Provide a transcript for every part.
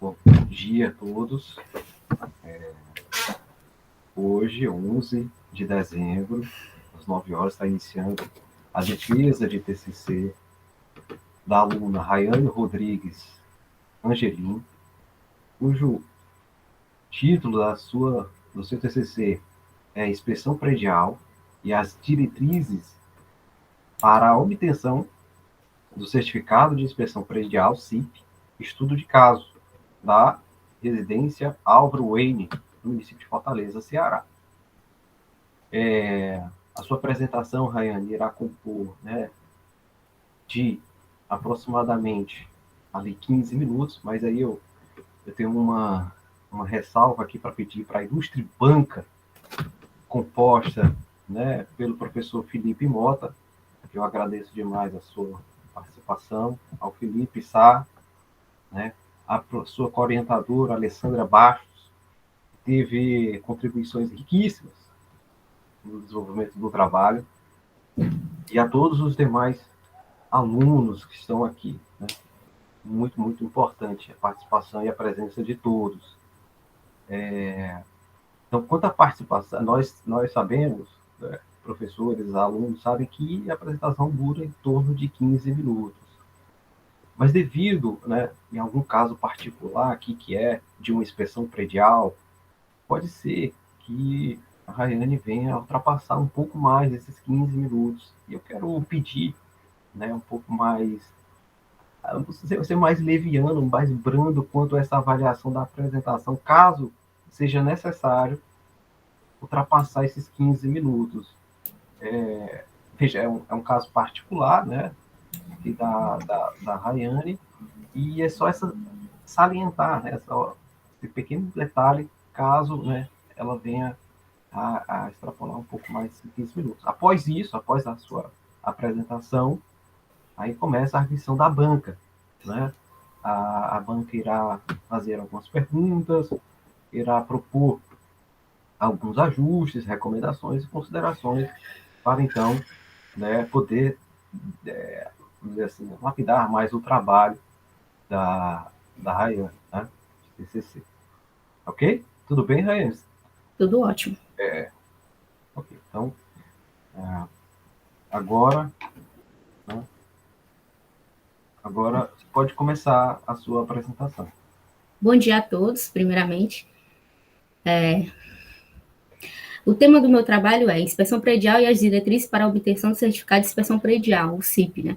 Bom dia a todos. Hoje, 11 de dezembro, às 9 horas, está iniciando a defesa de TCC da aluna Rayane Rodrigues Angelim, cujo título do seu TCC é Inspeção Predial e as diretrizes para a obtenção do Certificado de Inspeção Predial, CIP, estudo de caso, da residência Álvaro Wayne, no município de Fortaleza, Ceará. A sua apresentação, Rayane, irá compor, de aproximadamente ali 15 minutos, mas aí eu tenho uma ressalva aqui para pedir para a ilustre banca composta, pelo professor Felipe Mota, que eu agradeço demais a sua participação, ao Felipe Sá, a sua orientadora, Alessandra Bastos, teve contribuições riquíssimas no desenvolvimento do trabalho, e a todos os demais alunos que estão aqui. Muito, muito importante a participação e a presença de todos. Então, quanto à participação, nós sabemos, professores, alunos, sabem que a apresentação dura em torno de 15 minutos. Mas devido, em algum caso particular aqui, que é de uma inspeção predial, pode ser que a Rayane venha a ultrapassar um pouco mais esses 15 minutos. E eu quero pedir, um pouco mais, ser mais leviano, mais brando quanto a essa avaliação da apresentação, caso seja necessário ultrapassar esses 15 minutos. Veja, é um caso particular, da Rayane, e é só salientar, esse pequeno detalhe, caso, ela venha a extrapolar um pouco mais de 15 minutos. Após isso, após a sua apresentação, aí começa a arguição da banca, A banca irá fazer algumas perguntas, irá propor alguns ajustes, recomendações e considerações para, então, poder, vamos dizer assim, lapidar mais o trabalho da Rayane, de TCC. Ok? Tudo bem, Rayane? Tudo ótimo. Ok, então, agora você pode começar a sua apresentação. Bom dia a todos, primeiramente. O tema do meu trabalho é Inspeção Predial e as diretrizes para a obtenção do Certificado de Inspeção Predial, o CIP.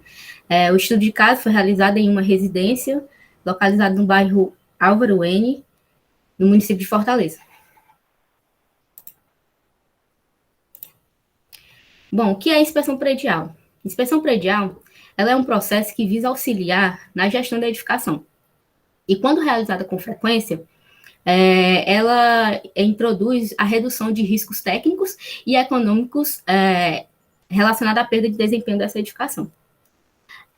O estudo de caso foi realizado em uma residência localizada no bairro Álvaro Wayne, no município de Fortaleza. Bom, o que é a inspeção predial? Inspeção predial, ela é um processo que visa auxiliar na gestão da edificação. E quando realizada com frequência, ela introduz a redução de riscos técnicos e econômicos relacionados à perda de desempenho dessa edificação.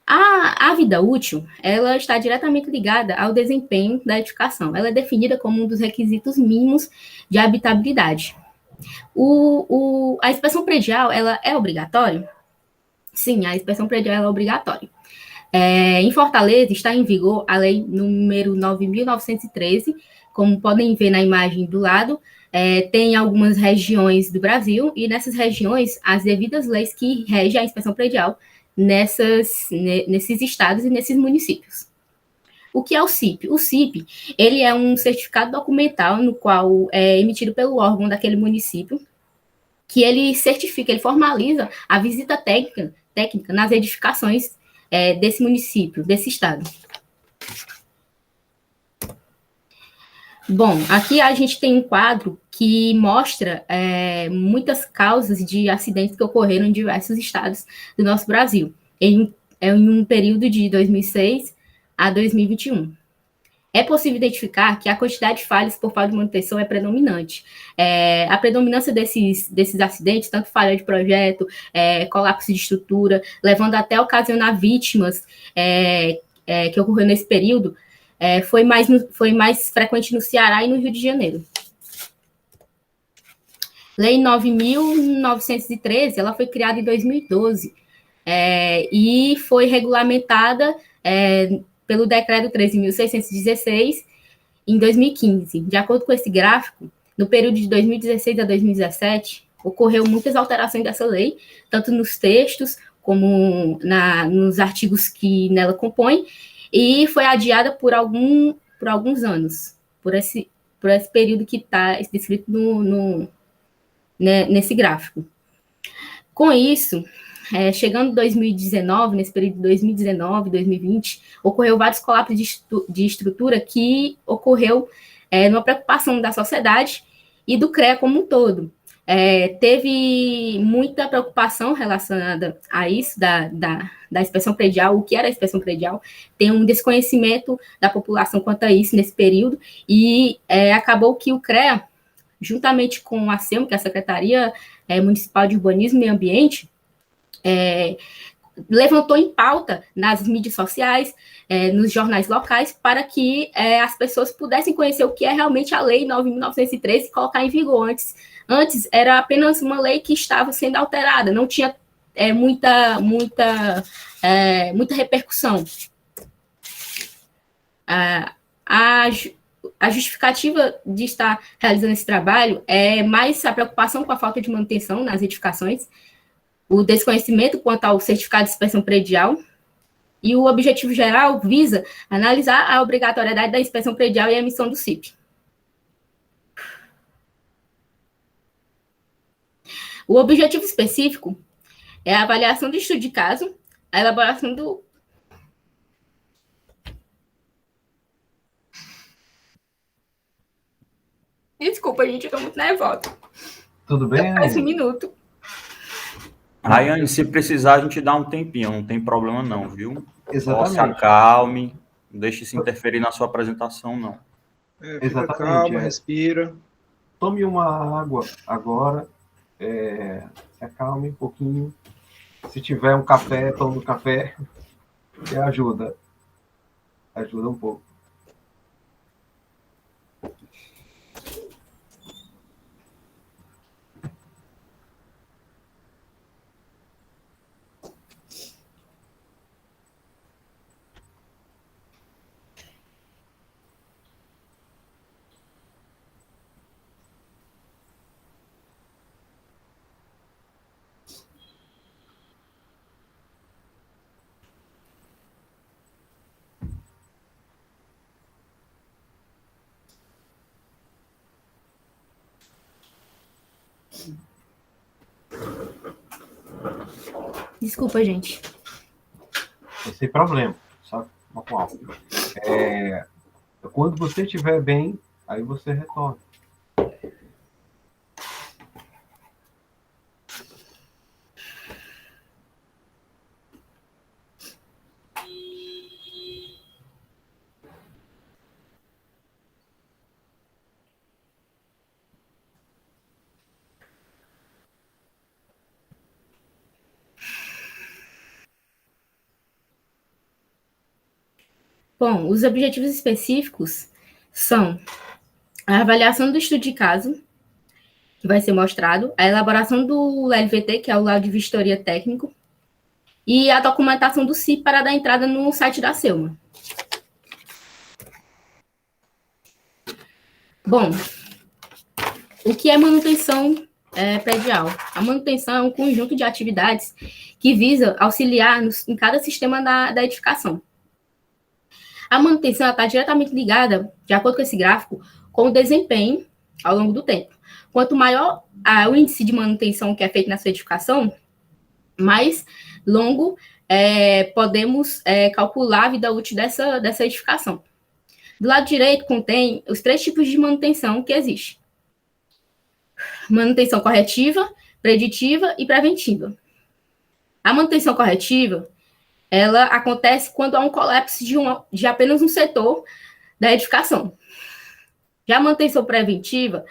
A vida útil, ela está diretamente ligada ao desempenho da edificação. Ela é definida como um dos requisitos mínimos de habitabilidade. A inspeção predial, ela é obrigatória? Sim, a inspeção predial é obrigatória. Em Fortaleza está em vigor a lei número 9.913, como podem ver na imagem do lado, tem algumas regiões do Brasil, e nessas regiões, as devidas leis que regem a inspeção predial nesses estados e nesses municípios. O que é o CIP? O CIP, ele é um certificado documental no qual é emitido pelo órgão daquele município, que ele certifica, ele formaliza a visita técnica nas edificações desse município, desse estado. Bom, aqui a gente tem um quadro que mostra muitas causas de acidentes que ocorreram em diversos estados do nosso Brasil, em um período de 2006 a 2021. É possível identificar que a quantidade de falhas por falta de manutenção é predominante. A predominância desses acidentes, tanto falha de projeto, colapso de estrutura, levando até a ocasionar vítimas que ocorreu nesse período, foi mais frequente no Ceará e no Rio de Janeiro. Lei 9.913, ela foi criada em 2012 e foi regulamentada pelo Decreto 13.616, em 2015. De acordo com esse gráfico, no período de 2016 a 2017, ocorreu muitas alterações dessa lei, tanto nos textos como nos artigos que nela compõem, e foi adiada por alguns anos, por esse período que está descrito nesse gráfico. Com isso, chegando em 2019, nesse período de 2019, 2020, ocorreu vários colapsos de estrutura que ocorreu numa preocupação da sociedade e do CREA como um todo. Teve muita preocupação relacionada a isso, da inspeção predial, o que era a inspeção predial, tem um desconhecimento da população quanto a isso nesse período, e acabou que o CREA, juntamente com a SEMO, que é a Secretaria Municipal de Urbanismo e Meio Ambiente, levantou em pauta nas mídias sociais, nos jornais locais, para que as pessoas pudessem conhecer o que é realmente a Lei 9.913 e colocar em vigor. Antes era apenas uma lei que estava sendo alterada, não tinha muita repercussão. A justificativa de estar realizando esse trabalho é mais a preocupação com a falta de manutenção nas edificações, o desconhecimento quanto ao certificado de inspeção predial, e o objetivo geral visa analisar a obrigatoriedade da inspeção predial e a emissão do CIP. O objetivo específico é a avaliação do estudo de caso, a elaboração do... Desculpa, gente, eu tô muito nervosa. Tudo bem? Mais um minuto. Rayane, se precisar, a gente dá um tempinho, não tem problema não, viu? Exatamente. Só se acalme, não deixe se interferir na sua apresentação, não. Fica calma, respira. Tome uma água agora, se acalme um pouquinho. Se tiver um café, tome um café, que ajuda um pouco. Desculpa, gente. Sem problema, só uma calma. Quando você estiver bem, aí você retorna. Bom, os objetivos específicos são a avaliação do estudo de caso, que vai ser mostrado, a elaboração do LVT, que é o laudo de vistoria técnico, e a documentação do CIP para dar entrada no site da SELMA. Bom, o que é manutenção predial? A manutenção é um conjunto de atividades que visa auxiliar em cada sistema da edificação. A manutenção está diretamente ligada, de acordo com esse gráfico, com o desempenho ao longo do tempo. Quanto maior o índice de manutenção que é feito na sua edificação, mais longo podemos calcular a vida útil dessa edificação. Do lado direito contém os 3 tipos de manutenção que existem. Manutenção corretiva, preditiva e preventiva. A manutenção corretiva, ela acontece quando há um colapso de apenas um setor da edificação. Já a manutenção preventiva,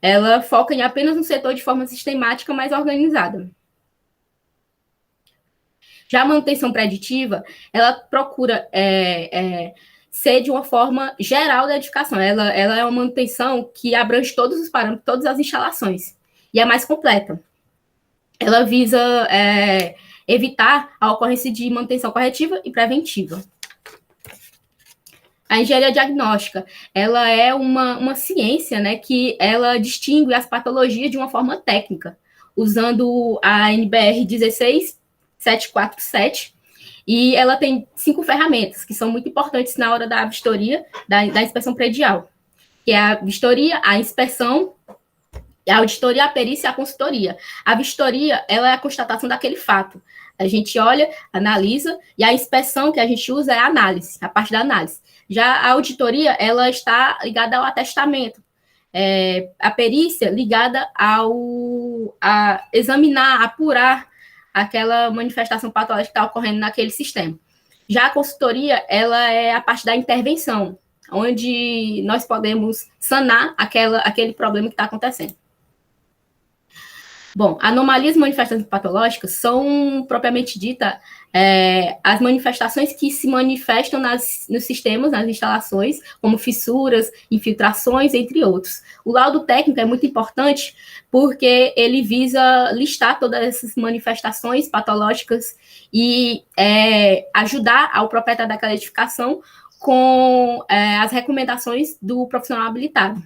ela foca em apenas um setor de forma sistemática, mais organizada. Já a manutenção preditiva, ela procura ser de uma forma geral da edificação. Ela é uma manutenção que abrange todos os parâmetros, todas as instalações, e é mais completa. Ela visa evitar a ocorrência de manutenção corretiva e preventiva. A engenharia diagnóstica, ela é uma ciência, né, que ela distingue as patologias de uma forma técnica, usando a NBR 16747, e ela tem 5 ferramentas, que são muito importantes na hora da vistoria, da inspeção predial, que é a vistoria, a inspeção, a auditoria, a perícia e a consultoria. A vistoria, ela é a constatação daquele fato. A gente olha, analisa, e a inspeção que a gente usa é a análise, a parte da análise. Já a auditoria, ela está ligada ao atestamento. A perícia ligada a examinar, apurar aquela manifestação patológica que está ocorrendo naquele sistema. Já a consultoria, ela é a parte da intervenção, onde nós podemos sanar aquele problema que está acontecendo. Bom, anomalias e manifestações patológicas são, propriamente dita, as manifestações que se manifestam nos sistemas, nas instalações, como fissuras, infiltrações, entre outros. O laudo técnico é muito importante porque ele visa listar todas essas manifestações patológicas e ajudar ao proprietário daquela edificação com as recomendações do profissional habilitado.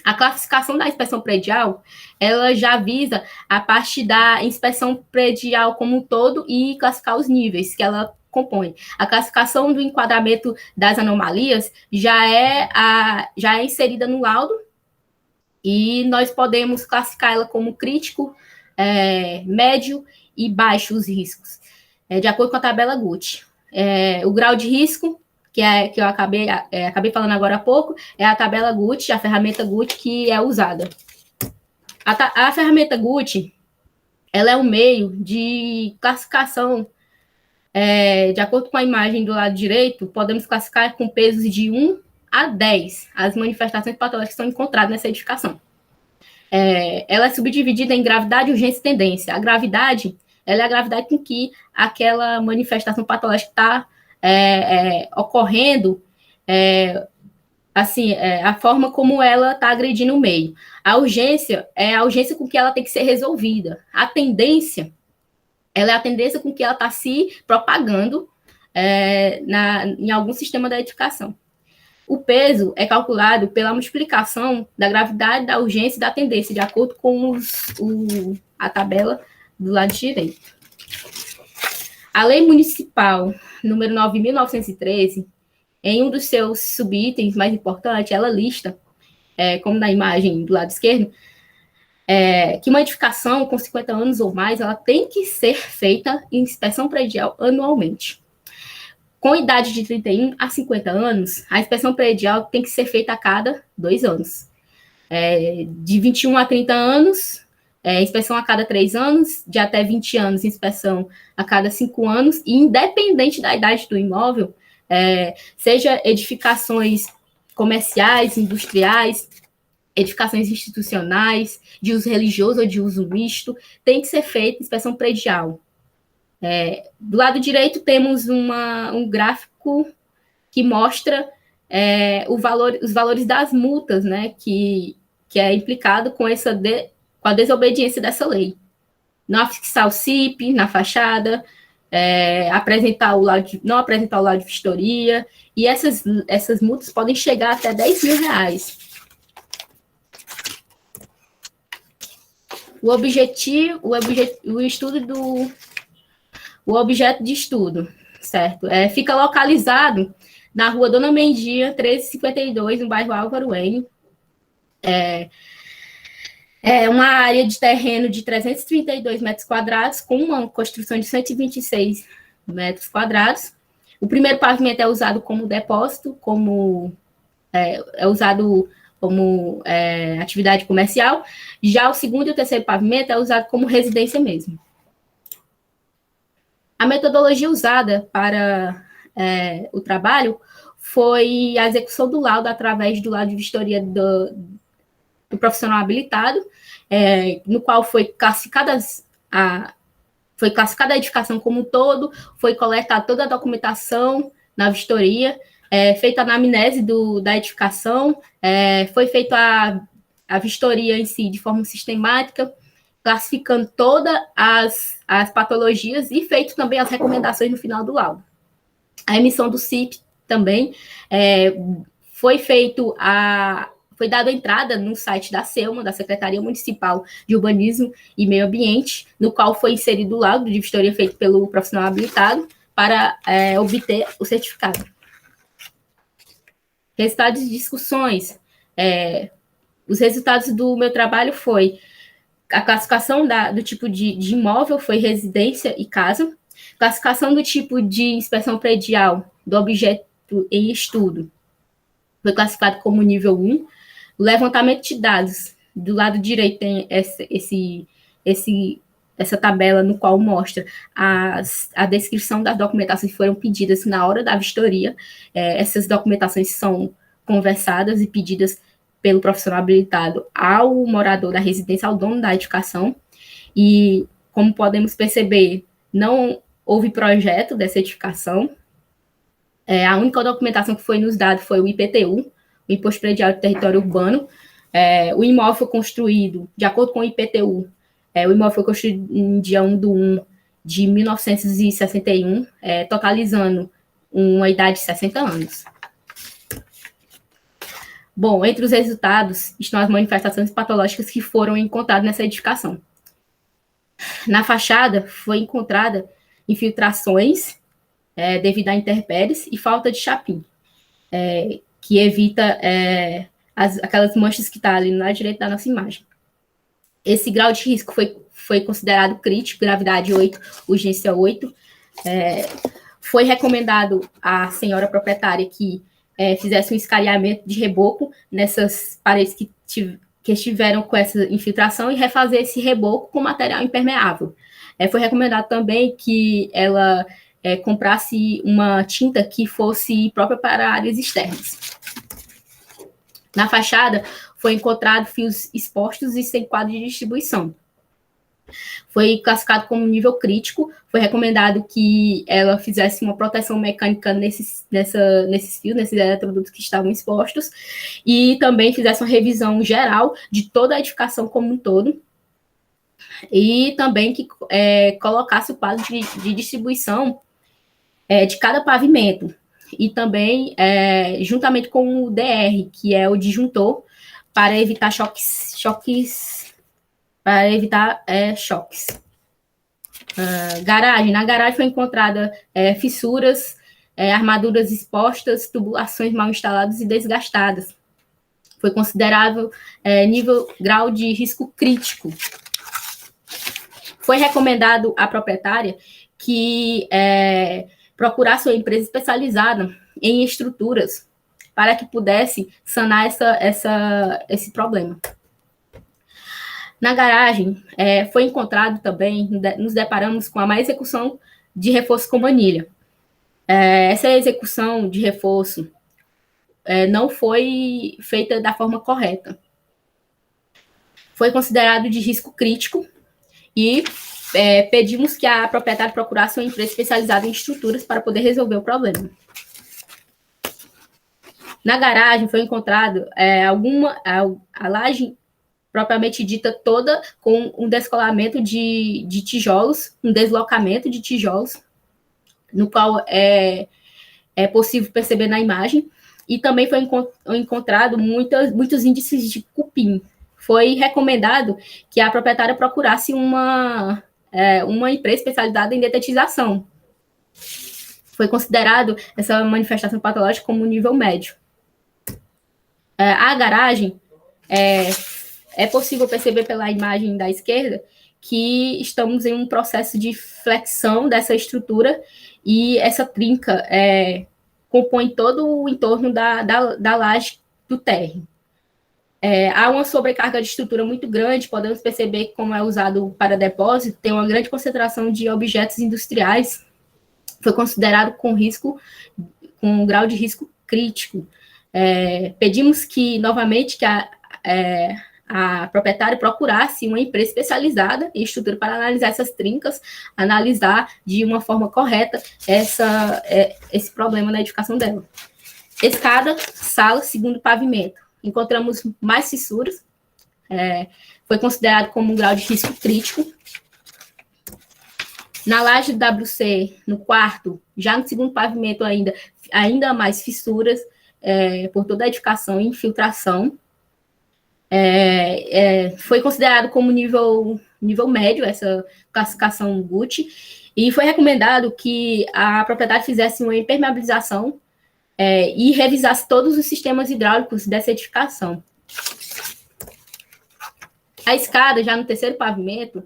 A classificação da inspeção predial, ela já visa a parte da inspeção predial como um todo e classificar os níveis que ela compõe. A classificação do enquadramento das anomalias já é inserida no laudo e nós podemos classificar ela como crítico, médio e baixo os riscos, de acordo com a tabela Gucci. O grau de risco, que eu acabei falando agora há pouco, é a tabela Gucci, a ferramenta Gucci que é usada. A ferramenta Gucci, ela é um meio de classificação, de acordo com a imagem do lado direito, podemos classificar com pesos de 1 a 10 as manifestações patológicas que são encontradas nessa edificação. Ela é subdividida em gravidade, urgência e tendência. A gravidade, ela é a gravidade com que aquela manifestação patológica está ocorrendo, a forma como ela está agredindo o meio. A urgência é a urgência com que ela tem que ser resolvida. A tendência, ela é a tendência com que ela está se propagando em algum sistema da edificação. O peso é calculado pela multiplicação da gravidade, da urgência e da tendência, de acordo com a tabela do lado direito. A Lei Municipal número 9.913, em um dos seus subitens mais importantes, ela lista, como na imagem do lado esquerdo, que uma edificação com 50 anos ou mais, ela tem que ser feita em inspeção predial anualmente. Com idade de 31 a 50 anos, a inspeção predial tem que ser feita a cada 2 anos. De 21 a 30 anos, inspeção a cada 3 anos, de até 20 anos, inspeção a cada 5 anos, e independente da idade do imóvel, seja edificações comerciais, industriais, edificações institucionais, de uso religioso ou de uso misto, tem que ser feita inspeção predial. Do lado direito temos um gráfico que mostra os valores das multas, né, que é implicado com a desobediência dessa lei. Não afixar o CIP na fachada, não apresentar o laudo de vistoria, e essas multas podem chegar até R$10.000. O objeto de estudo, certo? Fica localizado na rua Dona Mendia, 1352, no bairro Álvaro N. Uma área de terreno de 332 metros quadrados, com uma construção de 126 metros quadrados. O primeiro pavimento é usado como depósito, é usado como atividade comercial. Já o segundo e o terceiro pavimento é usado como residência mesmo. A metodologia usada para o trabalho foi a execução do laudo através do laudo de vistoria do profissional habilitado, no qual foi classificada a edificação como um todo, foi coletada toda a documentação na vistoria, feita a anamnese da edificação, foi feita a vistoria em si de forma sistemática, classificando todas as patologias e feito também as recomendações no final do laudo. A emissão do CIP também, foi dada entrada no site da SEUMA, da Secretaria Municipal de Urbanismo e Meio Ambiente, no qual foi inserido o laudo de vistoria feito pelo profissional habilitado para obter o certificado. Resultados de discussões. Os resultados do meu trabalho foi a classificação do tipo de imóvel, foi residência e casa, classificação do tipo de inspeção predial do objeto em estudo, foi classificado como nível 1, o levantamento de dados, do lado direito tem essa tabela no qual mostra a descrição das documentações que foram pedidas na hora da vistoria. Essas documentações são conversadas e pedidas pelo profissional habilitado ao morador da residência, ao dono da edificação, e, como podemos perceber, não houve projeto dessa edificação. A única documentação que foi nos dada foi o IPTU, o Imposto Predial de Território Urbano. O imóvel foi construído, de acordo com o IPTU, o imóvel foi construído em dia 1/1 de 1961, totalizando uma idade de 60 anos. Bom, entre os resultados estão as manifestações patológicas que foram encontradas nessa edificação. Na fachada foi encontrada infiltrações devido a intempéries e falta de chapim, que evita aquelas manchas que estão ali na direita da nossa imagem. Esse grau de risco foi considerado crítico, gravidade 8, urgência 8. Foi recomendado à senhora proprietária que fizesse um escariamento de reboco nessas paredes que estiveram com essa infiltração e refazer esse reboco com material impermeável. Foi recomendado também que ela comprasse uma tinta que fosse própria para áreas externas. Na fachada, foi encontrado fios expostos e sem quadro de distribuição. Foi classificado como nível crítico, foi recomendado que ela fizesse uma proteção mecânica nesses fios, nesses eletrodutos que estavam expostos, e também fizesse uma revisão geral de toda a edificação como um todo, e também que colocasse o quadro de distribuição de cada pavimento, e também juntamente com o DR, que é o disjuntor, para evitar choques. Garagem. Na garagem foi encontrada fissuras, armaduras expostas, tubulações mal instaladas e desgastadas. Foi considerável grau de risco crítico. Foi recomendado à proprietária que procurasse uma empresa especializada em estruturas para que pudesse sanar esse problema. Na garagem, foi encontrado também, nos deparamos com a má execução de reforço com manilha. Essa execução de reforço não foi feita da forma correta. Foi considerado de risco crítico e pedimos que a proprietária procurasse uma empresa especializada em estruturas para poder resolver o problema. Na garagem foi encontrado a laje propriamente dita toda com um descolamento de tijolos, um deslocamento de tijolos, no qual é possível perceber na imagem, e também foi encontrado muitos índices de cupim. Foi recomendado que a proprietária procurasse uma empresa especializada em detetização. Foi considerado essa manifestação patológica como nível médio. A garagem é possível perceber pela imagem da esquerda que estamos em um processo de flexão dessa estrutura e essa trinca compõe todo o entorno da laje do térreo. Há uma sobrecarga de estrutura muito grande, podemos perceber que, como é usado para depósito, tem uma grande concentração de objetos industriais, foi considerado com um grau de risco crítico. Pedimos novamente que a proprietária procurasse uma empresa especializada em estrutura para analisar essas trincas, analisar de uma forma correta esse problema na edificação dela. Escada, sala, segundo pavimento. Encontramos mais fissuras, foi considerado como um grau de risco crítico. Na laje do WC, no quarto, já no segundo pavimento ainda, ainda mais fissuras por toda a edificação e infiltração. Foi considerado como nível médio essa classificação Gucci, e foi recomendado que a propriedade fizesse uma impermeabilização e revisasse todos os sistemas hidráulicos dessa edificação. A escada, já no terceiro pavimento,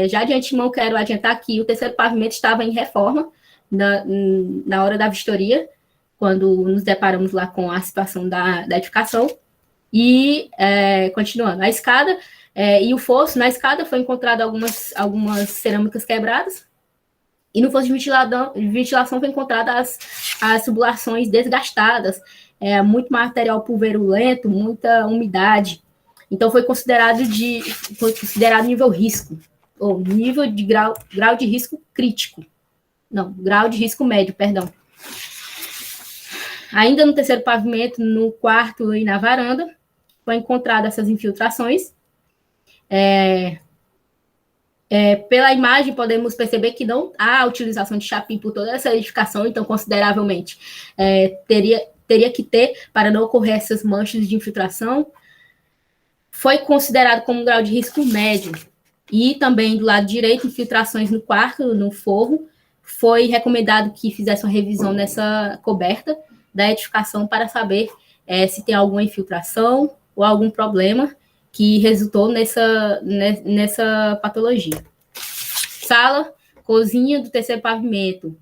já de antemão quero adiantar que o terceiro pavimento estava em reforma na hora da vistoria, quando nos deparamos lá com a situação da edificação. E, continuando, a escada e o fosso, na escada foi encontrado algumas cerâmicas quebradas, e no fosso de ventilação foi encontrada as tubulações desgastadas, muito material pulverulento, muita umidade. Então, foi considerado nível risco, ou nível de grau de risco crítico. Não, grau de risco médio, perdão. Ainda no terceiro pavimento, no quarto e na varanda, foi encontrada essas infiltrações. Pela imagem, podemos perceber que não há utilização de chapim por toda essa edificação, então, consideravelmente, teria que ter para não ocorrer essas manchas de infiltração. Foi considerado como um grau de risco médio. E também, do lado direito, infiltrações no quarto, no forro. Foi recomendado que fizesse uma revisão nessa coberta da edificação para saber se tem alguma infiltração ou algum problema que resultou nessa patologia. Sala, cozinha do terceiro pavimento,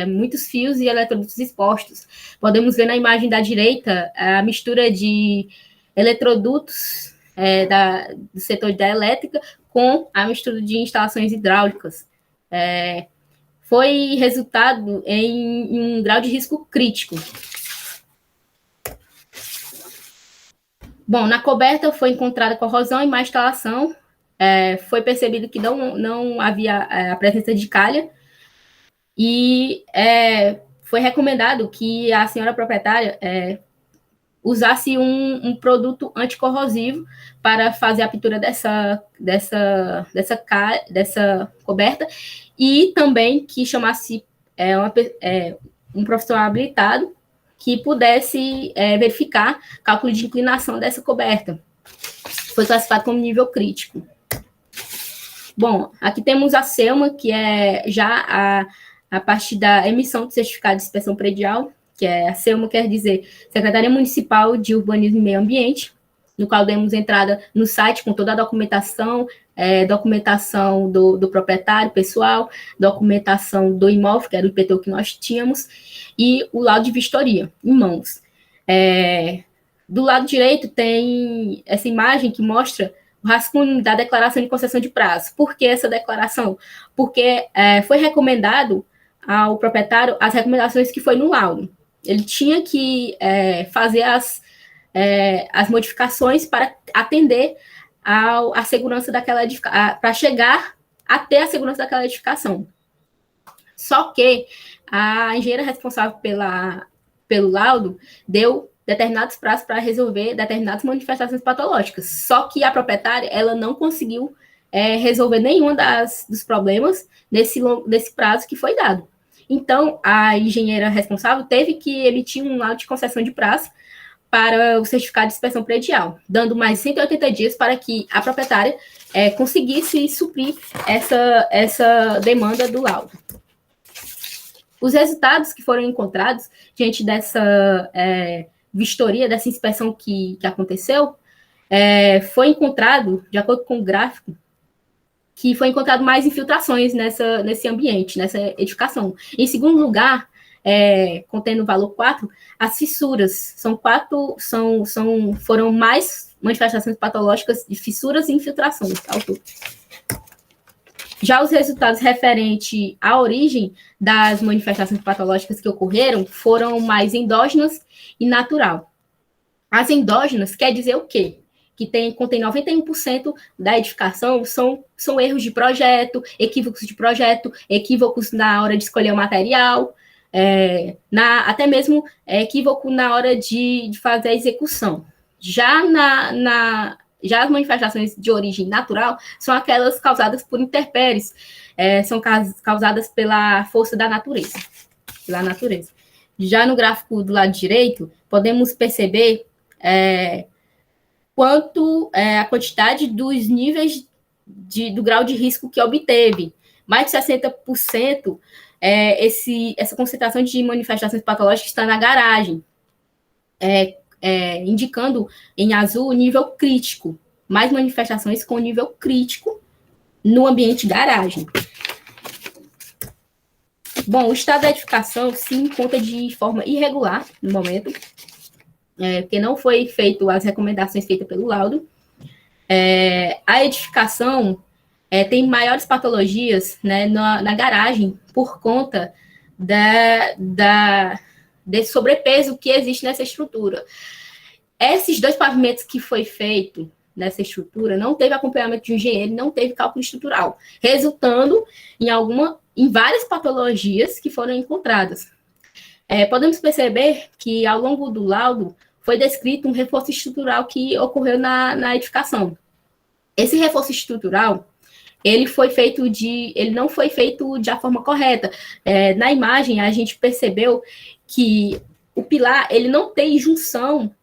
muitos fios e eletrodutos expostos. Podemos ver na imagem da direita a mistura de eletrodutos do setor da elétrica com a mistura de instalações hidráulicas. Foi resultado em um grau de risco crítico. Bom, na coberta foi encontrada corrosão e má instalação. Foi percebido que não havia a presença de calha. E foi recomendado que a senhora proprietária usasse um produto anticorrosivo para fazer a pintura dessa coberta, e também que chamasse um profissional habilitado que pudesse verificar cálculo de inclinação dessa coberta. Foi classificado como nível crítico. Bom, aqui temos a SELMA, que é já a parte da emissão do certificado de inspeção predial, que a SELMA quer dizer Secretaria Municipal de Urbanismo e Meio Ambiente, no qual demos entrada no site com toda a documentação, documentação do proprietário pessoal, documentação do imóvel, que era o IPTU que nós tínhamos, e o laudo de vistoria em mãos. Do lado direito tem essa imagem que mostra o rascunho da declaração de concessão de prazo. Por que essa declaração? Porque foi recomendado ao proprietário as recomendações que foi no laudo. Ele tinha que fazer as modificações para atender à segurança daquela edificação, para chegar até a segurança daquela edificação. Só que a engenheira responsável pelo laudo deu determinados prazos para resolver determinadas manifestações patológicas. Só que a proprietária ela não conseguiu resolver nenhum dos problemas nesse prazo que foi dado. Então, a engenheira responsável teve que emitir um laudo de concessão de prazo para o certificado de inspeção predial, dando mais 180 dias para que a proprietária conseguisse suprir essa demanda do laudo. Os resultados que foram encontrados diante dessa vistoria, dessa inspeção que aconteceu, foi encontrado, de acordo com o gráfico, que foi encontrado mais infiltrações nesse ambiente, nessa edificação. Em segundo lugar, contendo o valor 4, as fissuras foram mais manifestações patológicas de fissuras e infiltrações ao todo. Já os resultados referentes à origem das manifestações patológicas que ocorreram foram mais endógenas e natural. As endógenas quer dizer o quê? Que contém 91% da edificação são erros de projeto, equívocos na hora de escolher o material, até mesmo equívoco na hora de fazer a execução. Já as manifestações de origem natural são aquelas causadas por intempéries, são causadas pela força da natureza. Já no gráfico do lado direito, podemos perceber quanto a quantidade dos níveis do grau de risco que obteve. Mais de 60% essa concentração de manifestações patológicas está na garagem, indicando em azul o nível crítico, mais manifestações com nível crítico no ambiente garagem. Bom, o estado da edificação se encontra de forma irregular no momento, porque não foi feito as recomendações feitas pelo laudo. A edificação tem maiores patologias, né, na garagem por conta desse sobrepeso que existe nessa estrutura. Esses 2 pavimentos que foi feito nessa estrutura não teve acompanhamento de engenheiro, não teve cálculo estrutural, resultando em várias patologias que foram encontradas. Podemos perceber que, ao longo do laudo, foi descrito um reforço estrutural que ocorreu na edificação. Esse reforço estrutural, ele não foi feito de forma correta. Na imagem, a gente percebeu que o pilar ele não tem junção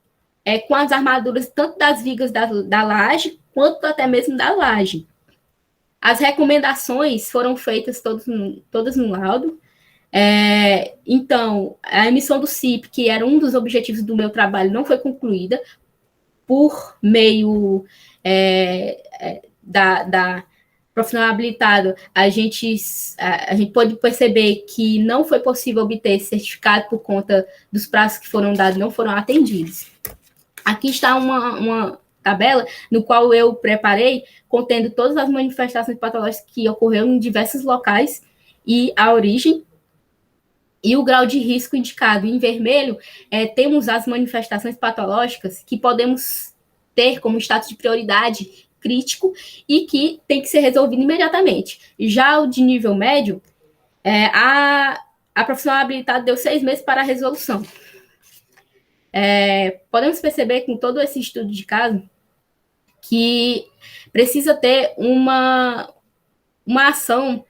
com as armaduras, tanto das vigas da laje, quanto até mesmo da laje. As recomendações foram feitas todas no laudo. Então, a emissão do CIP, que era um dos objetivos do meu trabalho, não foi concluída por meio da profissional habilitado. A gente pode perceber que não foi possível obter esse certificado por conta dos prazos que foram dados, não foram atendidos. Aqui está uma tabela no qual eu preparei, contendo todas as manifestações patológicas que ocorreram em diversos locais e a origem e o grau de risco indicado. Em vermelho, temos as manifestações patológicas que podemos ter como status de prioridade crítico e que tem que ser resolvido imediatamente. Já o de nível médio, a profissional habilitada deu 6 meses para a resolução. Podemos perceber com todo esse estudo de caso que precisa ter uma ação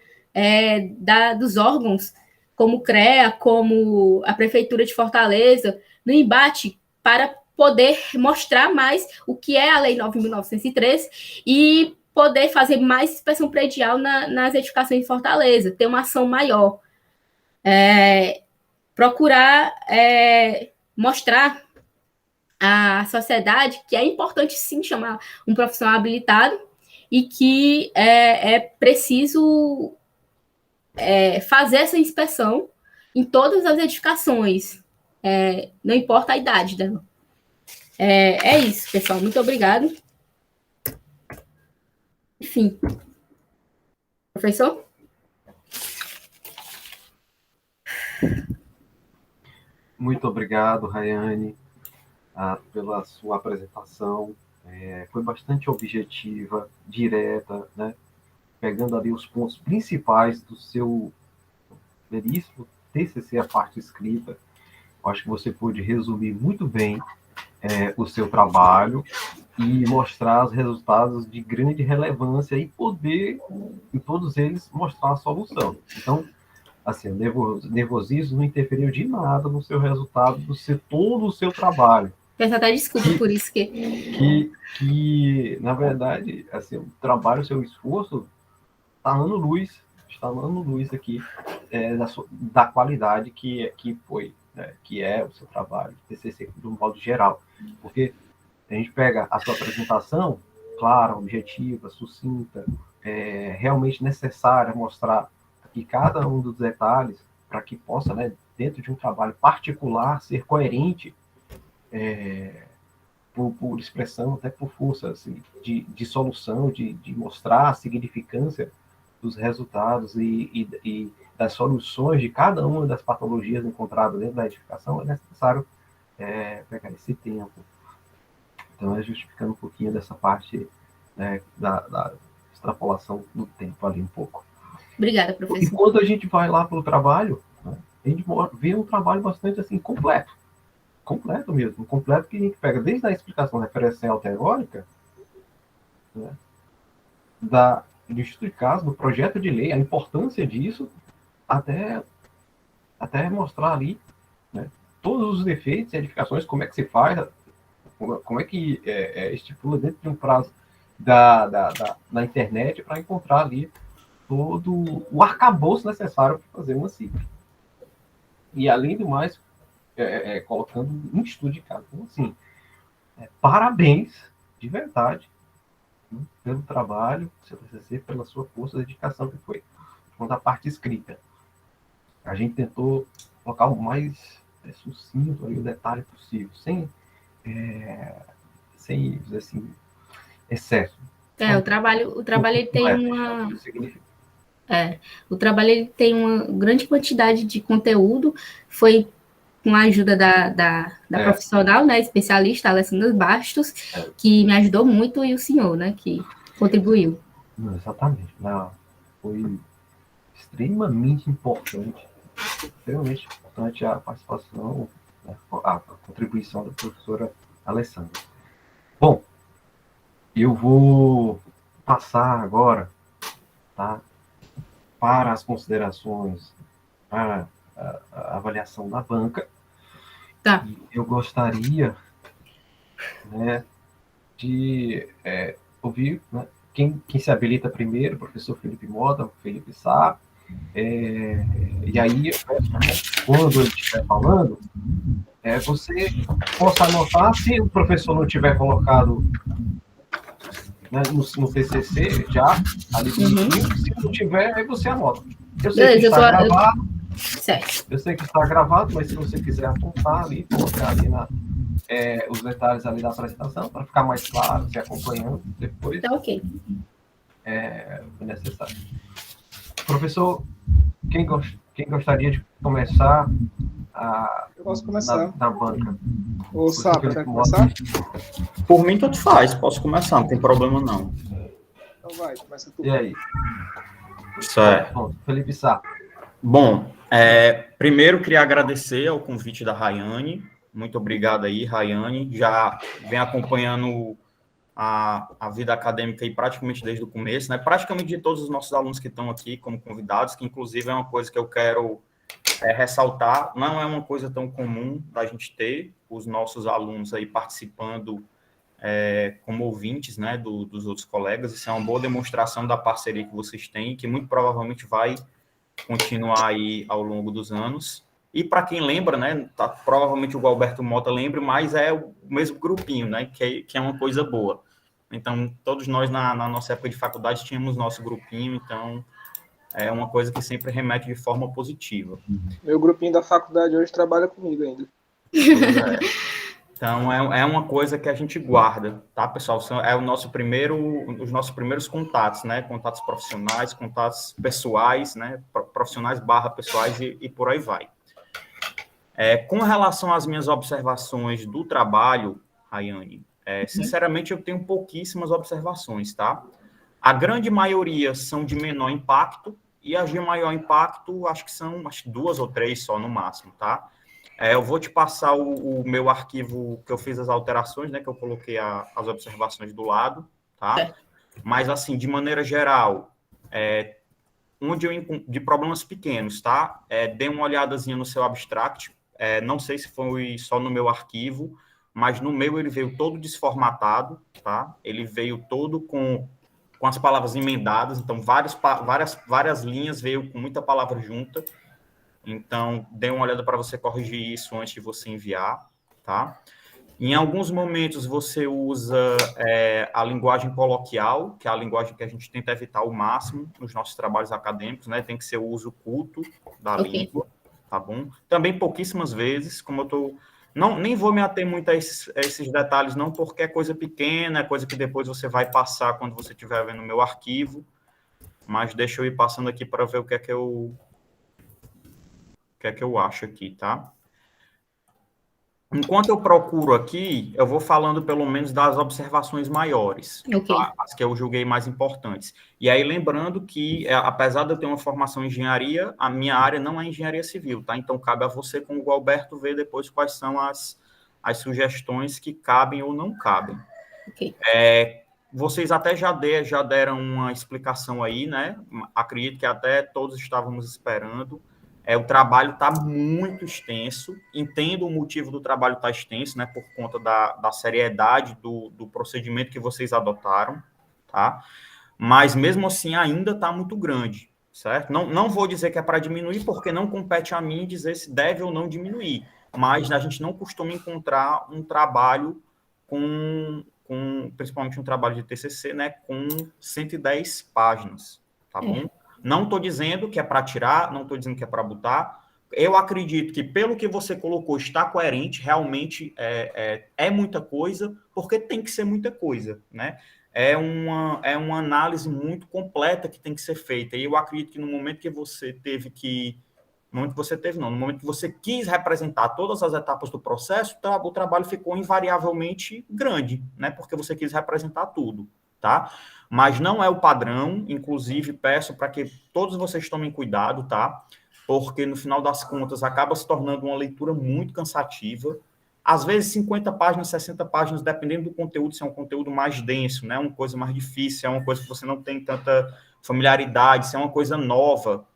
dos órgãos, como o CREA, como a Prefeitura de Fortaleza, no embate para poder mostrar mais o que é a Lei 9.903 e poder fazer mais inspeção predial nas edificações de Fortaleza, ter uma ação maior. Procurar mostrar à sociedade que é importante, sim, chamar um profissional habilitado e que é preciso fazer essa inspeção em todas as edificações, não importa a idade dela. É isso, pessoal. Muito obrigado. Enfim. Professor? Muito obrigado, Rayane, pela sua apresentação. Foi bastante objetiva, direta, né? Pegando ali os pontos principais do seu belíssimo TCC, a parte escrita. Acho que você pôde resumir muito bem o seu trabalho e mostrar os resultados de grande relevância e poder, em todos eles, mostrar a solução. Então, assim, o nervosismo não interferiu de nada no seu resultado, todo o seu trabalho. Peço até desculpa por isso que, na verdade, assim, o trabalho, o seu esforço está dando luz aqui da qualidade que foi, né, que é o seu trabalho, TCC, do modo geral. Porque a gente pega a sua apresentação, clara, objetiva, sucinta, realmente necessária, mostrar aqui cada um dos detalhes para que possa, né, dentro de um trabalho particular, ser coerente por expressão, até por força assim, de solução, de mostrar a significância dos resultados e das soluções de cada uma das patologias encontradas dentro da edificação. É necessário pegar esse tempo. Então, justificando um pouquinho dessa parte, né, da extrapolação do tempo ali um pouco. Obrigada, professor. E quando a gente vai lá para o trabalho, né, a gente vê um trabalho bastante assim, completo mesmo, completo, que a gente pega desde a explicação referencial teórica, né, do estudo de caso, do projeto de lei, a importância disso, até mostrar ali, né, todos os defeitos e edificações, como é que se faz, como é que estipula dentro de um prazo da internet para encontrar ali todo o arcabouço necessário para fazer uma CIP. E, além do mais, colocando um estudo de caso. Então, assim, parabéns, de verdade, pelo trabalho, seu TCC, pela sua força de dedicação que foi. Quanto à parte escrita, a gente tentou colocar o mais sucinto ali, o detalhe possível, sem dizer assim, excesso. O trabalho ele tem uma... o trabalho ele tem uma grande quantidade de conteúdo, foi com a ajuda da profissional, né, especialista, Alessandra Bastos, que me ajudou muito, e o senhor, né, que contribuiu. Exatamente. Foi extremamente importante a participação, a contribuição da professora Alessandra. Bom, eu vou passar agora, tá, para as considerações, para a avaliação da banca. Tá. Eu gostaria, né, de ouvir, né, quem se habilita primeiro, o professor Felipe Mota, o Felipe Sá, e aí, quando ele estiver falando, você possa anotar, se o professor não tiver colocado, né, no TCC já, ali bonitinho, se não tiver, aí você anota. Eu sei que está gravado, certo. Eu sei que está gravado, mas se você quiser apontar ali, colocar ali os detalhes ali da apresentação, para ficar mais claro, se acompanhando depois. Tá ok. É necessário. Professor, quem gostaria de começar Eu posso começar. na banca? Ô, Sá, quer começar? Por mim, tanto faz. Posso começar, não tem problema, não. Então vai, começa tu. E aí? Certo. Bom, Felipe Sá. Bom, primeiro queria agradecer ao convite da Rayane. Muito obrigado aí, Rayane. Já vem acompanhando a vida acadêmica aí praticamente desde o começo, né? Praticamente de todos os nossos alunos que estão aqui como convidados, que inclusive é uma coisa que eu quero ressaltar, não é uma coisa tão comum da gente ter os nossos alunos aí participando como ouvintes, né, dos outros colegas. Isso é uma boa demonstração da parceria que vocês têm, que muito provavelmente vai continuar aí ao longo dos anos. E para quem lembra, né, provavelmente o Gualberto Mota lembre, mas é o mesmo grupinho, né, que é uma coisa boa. Então, todos nós na nossa época de faculdade tínhamos nosso grupinho, então é uma coisa que sempre remete de forma positiva. Meu grupinho da faculdade hoje trabalha comigo ainda. Então, é uma coisa que a gente guarda, tá, pessoal? É os nossos primeiros contatos, né? Contatos profissionais, contatos pessoais, né? Profissionais / pessoais e por aí vai. Com relação às minhas observações do trabalho, Rayane, sinceramente, eu tenho pouquíssimas observações, tá? A grande maioria são de menor impacto, e as de maior impacto, acho que são 2 ou 3 só no máximo, tá? Eu vou te passar o meu arquivo que eu fiz as alterações, né? Que eu coloquei as observações do lado, tá? Mas, assim, de maneira geral, de problemas pequenos, tá? Dê uma olhadazinha no seu abstract. Não sei se foi só no meu arquivo, mas no meu ele veio todo desformatado, tá? Ele veio todo com as palavras emendadas, então várias linhas veio com muita palavra junta. Então, dê uma olhada para você corrigir isso antes de você enviar, tá? Em alguns momentos, você usa a linguagem coloquial, que é a linguagem que a gente tenta evitar ao máximo nos nossos trabalhos acadêmicos, né? Tem que ser o uso culto da língua, tá bom? Também pouquíssimas vezes, como eu nem vou me ater muito a esses detalhes, não, porque é coisa pequena, é coisa que depois você vai passar quando você estiver vendo o meu arquivo, mas deixa eu ir passando aqui para ver o que é que eu acho aqui, tá? Enquanto eu procuro aqui, eu vou falando pelo menos das observações maiores, tá? As que eu julguei mais importantes. E aí, lembrando que, apesar de eu ter uma formação em engenharia, a minha área não é engenharia civil, tá? Então, cabe a você, com o Gualberto, ver depois quais são as sugestões que cabem ou não cabem. Vocês até já deram uma explicação aí, né? Acredito que até todos estávamos esperando. o trabalho está muito extenso, entendo o motivo do trabalho estar extenso, né, por conta da seriedade do procedimento que vocês adotaram, tá? Mas mesmo assim ainda está muito grande, certo? Não vou dizer que é para diminuir, porque não compete a mim dizer se deve ou não diminuir, mas a gente não costuma encontrar um trabalho principalmente um trabalho de TCC, né, com 110 páginas, tá bom? Não estou dizendo que é para tirar, não estou dizendo que é para botar. Eu acredito que, pelo que você colocou, está coerente, realmente é muita coisa, porque tem que ser muita coisa, né? É uma análise muito completa que tem que ser feita. E eu acredito que no momento que você teve que. No momento que você teve, não, no momento que você quis representar todas as etapas do processo, o trabalho ficou invariavelmente grande, né? Porque você quis representar tudo, tá? Mas não é o padrão, inclusive peço para que todos vocês tomem cuidado, tá? Porque no final das contas acaba se tornando uma leitura muito cansativa. Às vezes 50 páginas, 60 páginas, dependendo do conteúdo, se é um conteúdo mais denso, né? Uma coisa mais difícil, é uma coisa que você não tem tanta familiaridade, se é uma coisa nova.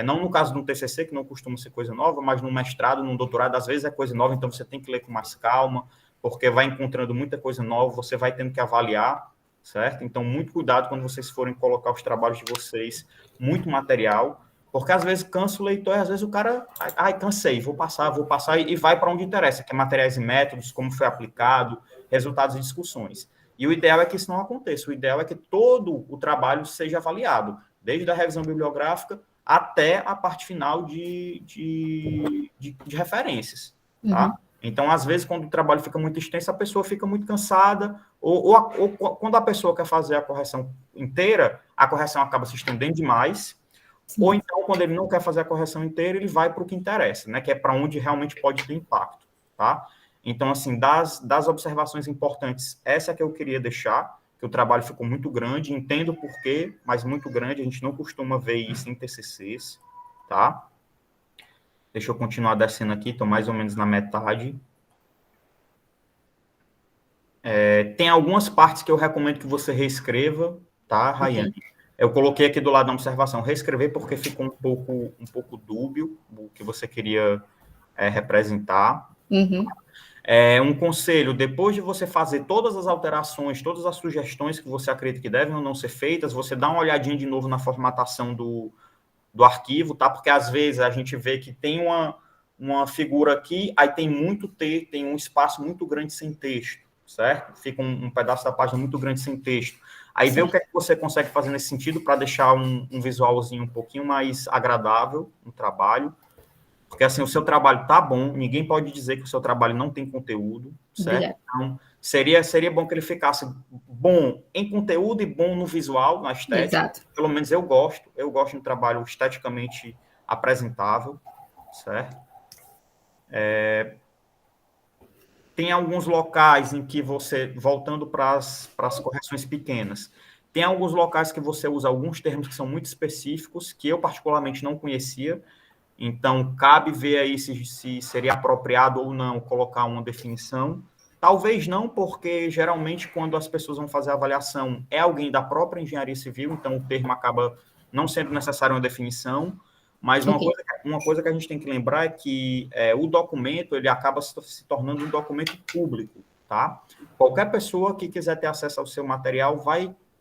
Não no caso de um TCC, que não costuma ser coisa nova, mas no mestrado, no doutorado, às vezes é coisa nova, então você tem que ler com mais calma, porque vai encontrando muita coisa nova, você vai tendo que avaliar, certo? Então, muito cuidado quando vocês forem colocar os trabalhos de vocês, muito material, porque às vezes cansa o leitor, e às vezes o cara, cansei, vou passar, e vai para onde interessa, que é materiais e métodos, como foi aplicado, resultados e discussões. E o ideal é que isso não aconteça, o ideal é que todo o trabalho seja avaliado, desde a revisão bibliográfica até a parte final de referências, tá? Uhum. Então, às vezes, quando o trabalho fica muito extenso, a pessoa fica muito cansada, ou quando a pessoa quer fazer a correção inteira, a correção acaba se estendendo demais, sim, ou então, quando ele não quer fazer a correção inteira, ele vai para o que interessa, né? Que é para onde realmente pode ter impacto, tá? Então, assim, das observações importantes, essa que eu queria deixar, que o trabalho ficou muito grande, entendo o porquê, mas muito grande, a gente não costuma ver isso em TCCs, tá? Deixa eu continuar descendo aqui, estou mais ou menos na metade. Tem algumas partes que eu recomendo que você reescreva, tá, Rayane? Okay. Eu coloquei aqui do lado da observação, reescrever, porque ficou um pouco dúbio o que você queria representar. Uhum. Um conselho, depois de você fazer todas as alterações, todas as sugestões que você acredita que devem ou não ser feitas, você dá uma olhadinha de novo na formatação do arquivo, tá? Porque às vezes a gente vê que tem uma figura aqui, aí tem muito texto, tem um espaço muito grande sem texto, certo? Fica um pedaço da página muito grande sem texto. Aí sim, vê o que é que você consegue fazer nesse sentido para deixar um visualzinho um pouquinho mais agradável no trabalho. Porque, assim, o seu trabalho tá bom, ninguém pode dizer que o seu trabalho não tem conteúdo, certo? Obrigada. Então, seria bom que ele ficasse bom em conteúdo e bom no visual, na estética. Exato. Pelo menos eu gosto de um trabalho esteticamente apresentável, certo? Tem alguns locais em que você, voltando para as correções pequenas, tem alguns locais que você usa alguns termos que são muito específicos, que eu particularmente não conhecia. Então, cabe ver aí se seria apropriado ou não colocar uma definição. Talvez não, porque geralmente quando as pessoas vão fazer a avaliação é alguém da própria engenharia civil, então o termo acaba não sendo necessário uma definição, mas uma coisa que a gente tem que lembrar é que o documento ele acaba se tornando um documento público, tá? Qualquer pessoa que quiser ter acesso ao seu material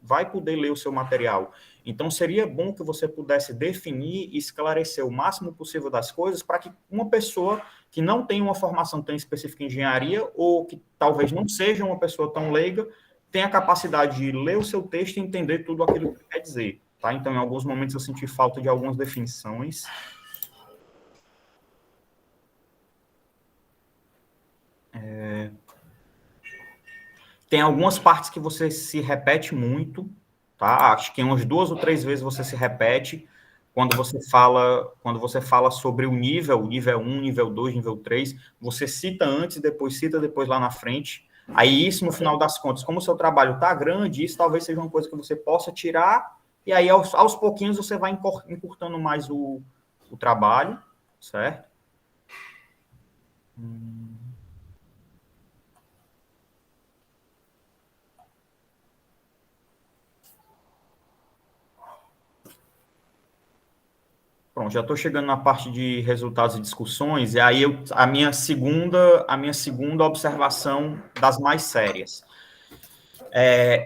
vai poder ler o seu material. Então, seria bom que você pudesse definir e esclarecer o máximo possível das coisas para que uma pessoa que não tem uma formação tão específica em engenharia ou que talvez não seja uma pessoa tão leiga, tenha a capacidade de ler o seu texto e entender tudo aquilo que quer dizer. Tá? Então, em alguns momentos eu senti falta de algumas definições. Tem algumas partes que você se repete muito, tá? Acho que umas 2 ou 3 vezes você se repete quando você fala sobre o nível 1, nível 2, nível 3, você cita antes e depois cita depois lá na frente. Aí isso, no final das contas, como o seu trabalho está grande, isso talvez seja uma coisa que você possa tirar, e aí aos pouquinhos você vai encurtando mais o trabalho, certo? Pronto, Então, já estou chegando na parte de resultados e discussões, e aí a minha segunda observação das mais sérias.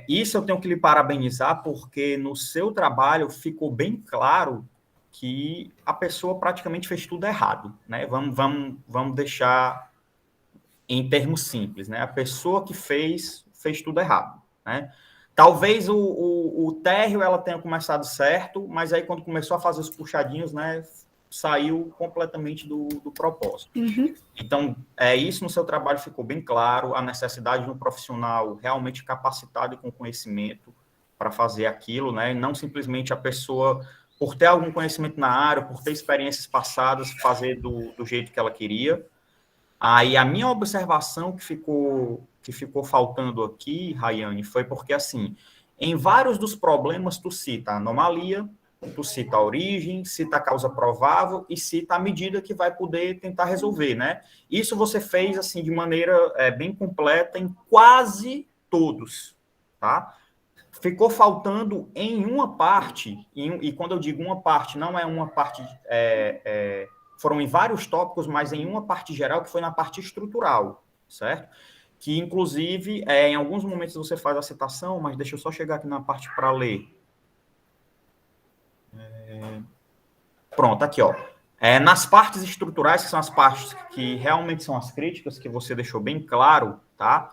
Isso eu tenho que lhe parabenizar, porque no seu trabalho ficou bem claro que a pessoa praticamente fez tudo errado, né? Vamos deixar em termos simples, né? A pessoa que fez tudo errado, né? Talvez o térreo ela tenha começado certo, mas aí quando começou a fazer os puxadinhos, né, saiu completamente do propósito. Uhum. Então, isso no seu trabalho ficou bem claro, a necessidade de um profissional realmente capacitado e com conhecimento para fazer aquilo, né? E não simplesmente a pessoa, por ter algum conhecimento na área, por ter experiências passadas, fazer do jeito que ela queria. Aí a minha observação que ficou faltando aqui, Rayane, foi porque, assim, em vários dos problemas tu cita a anomalia, tu cita a origem, cita a causa provável e cita a medida que vai poder tentar resolver, né? Isso você fez, assim, de maneira bem completa em quase todos, tá? Ficou faltando em uma parte, e quando eu digo uma parte, não é uma parte... foram em vários tópicos, mas em uma parte geral, que foi na parte estrutural, certo? Que, inclusive, em alguns momentos você faz a citação, mas deixa eu só chegar aqui na parte para ler. Pronto, aqui, ó. Nas partes estruturais, que são as partes que realmente são as críticas, que você deixou bem claro, tá?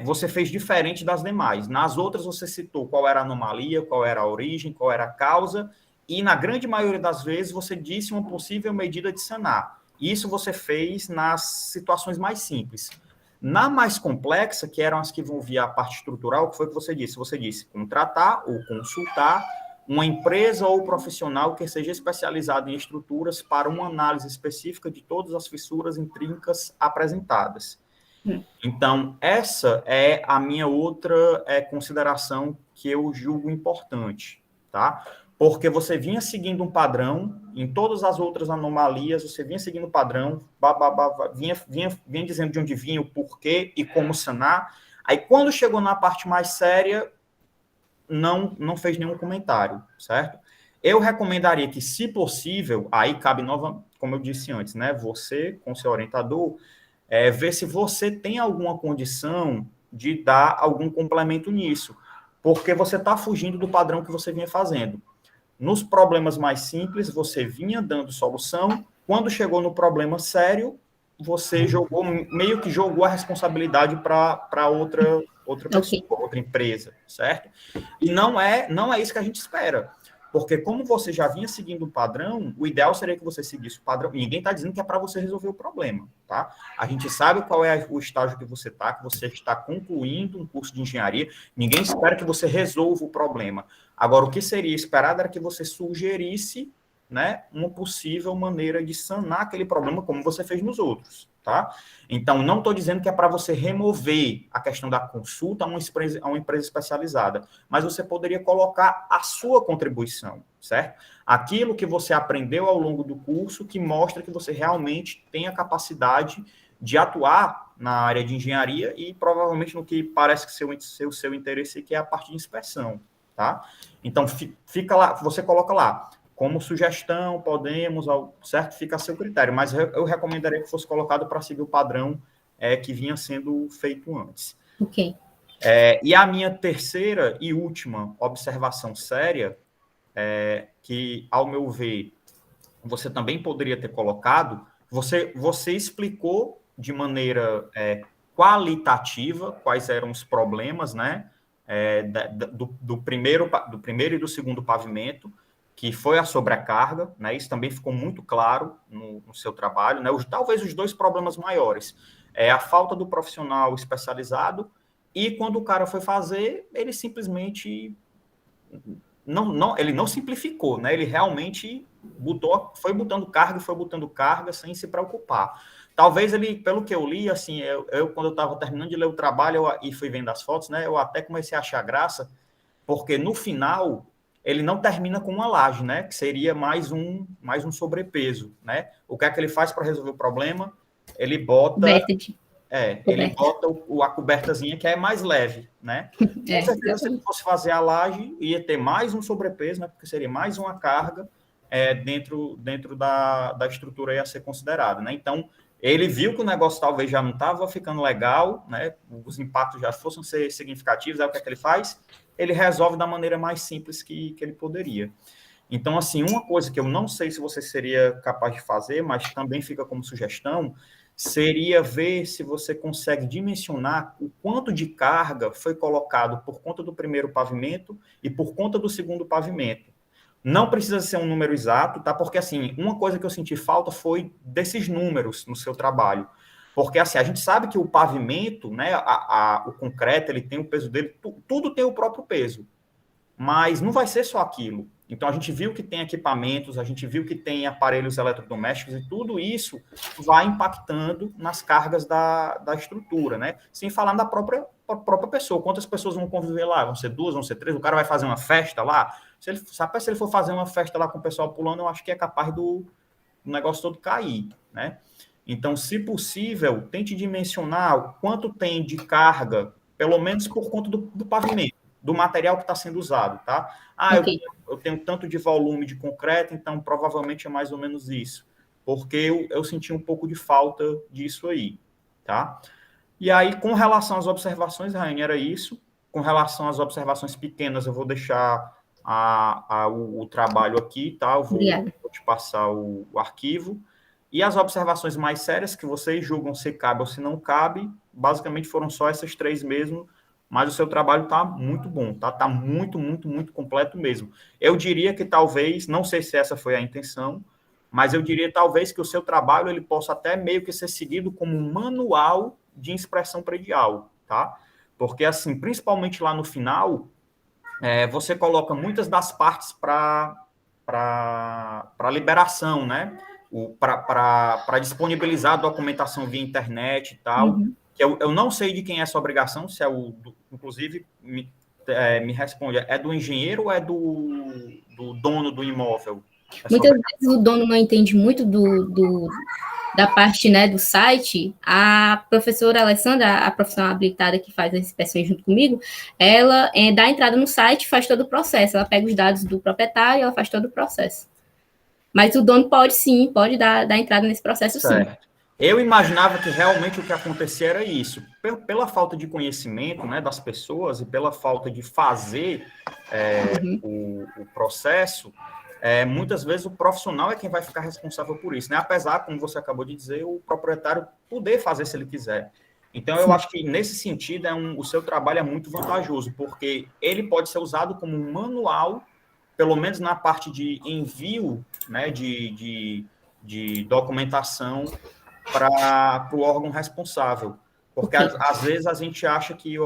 Você fez diferente das demais. Nas outras, você citou qual era a anomalia, qual era a origem, qual era a causa, e na grande maioria das vezes você disse uma possível medida de sanar. Isso você fez nas situações mais simples. Na mais complexa, que eram as que envolviam a parte estrutural, o que foi que você disse? Você disse contratar ou consultar uma empresa ou profissional que seja especializado em estruturas para uma análise específica de todas as fissuras intrínsecas apresentadas. Então, essa é a minha outra consideração que eu julgo importante, tá? Porque você vinha seguindo um padrão, em todas as outras anomalias, você vinha seguindo um padrão, vinha dizendo de onde vinha, o porquê e como sanar. Aí, quando chegou na parte mais séria, não fez nenhum comentário, certo? Eu recomendaria que, se possível, aí cabe nova, como eu disse antes, né? Você, com seu orientador, ver se você tem alguma condição de dar algum complemento nisso, porque você está fugindo do padrão que você vinha fazendo. Nos problemas mais simples, você vinha dando solução. Quando chegou no problema sério, você meio que jogou a responsabilidade para outra pessoa, outra empresa, certo? E não é isso que a gente espera. Porque como você já vinha seguindo o padrão, o ideal seria que você seguisse o padrão. Ninguém está dizendo que é para você resolver o problema, tá? A gente sabe qual é o estágio que você está concluindo um curso de engenharia. Ninguém espera que você resolva o problema. Agora, o que seria esperado era que você sugerisse, né, uma possível maneira de sanar aquele problema, como você fez nos outros, tá? Então, não estou dizendo que é para você remover a questão da consulta a uma empresa especializada, mas você poderia colocar a sua contribuição, certo? Aquilo que você aprendeu ao longo do curso que mostra que você realmente tem a capacidade de atuar na área de engenharia e provavelmente no que parece que ser o seu interesse, que é a parte de inspeção, tá? Então, fica lá, você coloca lá, como sugestão, podemos, certo? Fica a seu critério, mas eu recomendaria que fosse colocado para seguir o padrão que vinha sendo feito antes. Ok. E a minha terceira e última observação séria, que, ao meu ver, você também poderia ter colocado, você explicou de maneira qualitativa quais eram os problemas, né, do primeiro e do segundo pavimento, que foi a sobrecarga, né? Isso também ficou muito claro no seu trabalho, né? Talvez os dois problemas maiores, a falta do profissional especializado e quando o cara foi fazer, ele simplesmente ele não simplificou, né? Ele realmente foi botando carga sem se preocupar. Talvez ele, pelo que eu li, assim, quando eu estava terminando de ler o trabalho e fui vendo as fotos, né? Eu até comecei a achar graça, porque no final ele não termina com uma laje, né? Que seria mais um sobrepeso, né? O que é que ele faz para resolver o problema? Ele bota a cobertazinha que é mais leve, né? Com certeza, se ele fosse fazer a laje, ia ter mais um sobrepeso, né? Porque seria mais uma carga. dentro da estrutura aí a ser considerada, né? Então, ele viu que o negócio talvez já não estava ficando legal, né? Os impactos já fossem ser significativos, aí o que é que ele faz? Ele resolve da maneira mais simples que ele poderia. Então, assim, uma coisa que eu não sei se você seria capaz de fazer, mas também fica como sugestão, seria ver se você consegue dimensionar o quanto de carga foi colocado por conta do primeiro pavimento e por conta do segundo pavimento. Não precisa ser um número exato, tá? Porque, assim, uma coisa que eu senti falta foi desses números no seu trabalho. Porque, assim, a gente sabe que o pavimento, né, o concreto, ele tem o peso dele, tudo tem o próprio peso. Mas não vai ser só aquilo. Então, a gente viu que tem equipamentos, a gente viu que tem aparelhos eletrodomésticos e tudo isso vai impactando nas cargas da estrutura, né? Sem falar da própria pessoa. Quantas pessoas vão conviver lá? Vão ser 2, vão ser 3? O cara vai fazer uma festa lá? Se ele for fazer uma festa lá com o pessoal pulando, eu acho que é capaz do negócio todo cair, né? Então, se possível, tente dimensionar o quanto tem de carga, pelo menos por conta do pavimento, do material que está sendo usado, tá? Ok. Eu tenho tanto de volume de concreto, então provavelmente é mais ou menos isso. Porque eu senti um pouco de falta disso aí, tá? E aí, com relação às observações, Raine, era isso. Com relação às observações pequenas, eu vou deixar o trabalho aqui, tá? Eu vou te passar o arquivo. E as observações mais sérias, que vocês julgam se cabe ou se não cabe, basicamente foram só essas 3 mesmo, mas o seu trabalho está muito bom, tá? Está muito, muito, muito completo mesmo. Eu diria que talvez, não sei se essa foi a intenção, mas eu diria talvez que o seu trabalho ele possa até meio que ser seguido como um manual de expressão predial, tá? Porque, assim, principalmente lá no final, você coloca muitas das partes para liberação, né? Para disponibilizar a documentação via internet e tal. Uhum. Eu não sei de quem é essa obrigação, se é inclusive, me responde, é do engenheiro ou é do dono do imóvel? Muitas vezes o dono não entende muito da parte, né, do site. A professora Alessandra, a profissional habilitada que faz as inspeções junto comigo, ela dá entrada no site, faz todo o processo. Ela pega os dados do proprietário e ela faz todo o processo. Mas o dono pode dar entrada nesse processo, certo. sim. Eu imaginava que realmente o que acontecia era isso. Pela falta de conhecimento, né, das pessoas e pela falta de fazer o processo, muitas vezes o profissional é quem vai ficar responsável por isso, né? Apesar, como você acabou de dizer, o proprietário poder fazer se ele quiser. Então, eu acho que nesse sentido, o seu trabalho é muito vantajoso, porque ele pode ser usado como um manual, pelo menos na parte de envio, né, de documentação para o órgão responsável. Porque, às vezes, a gente acha que,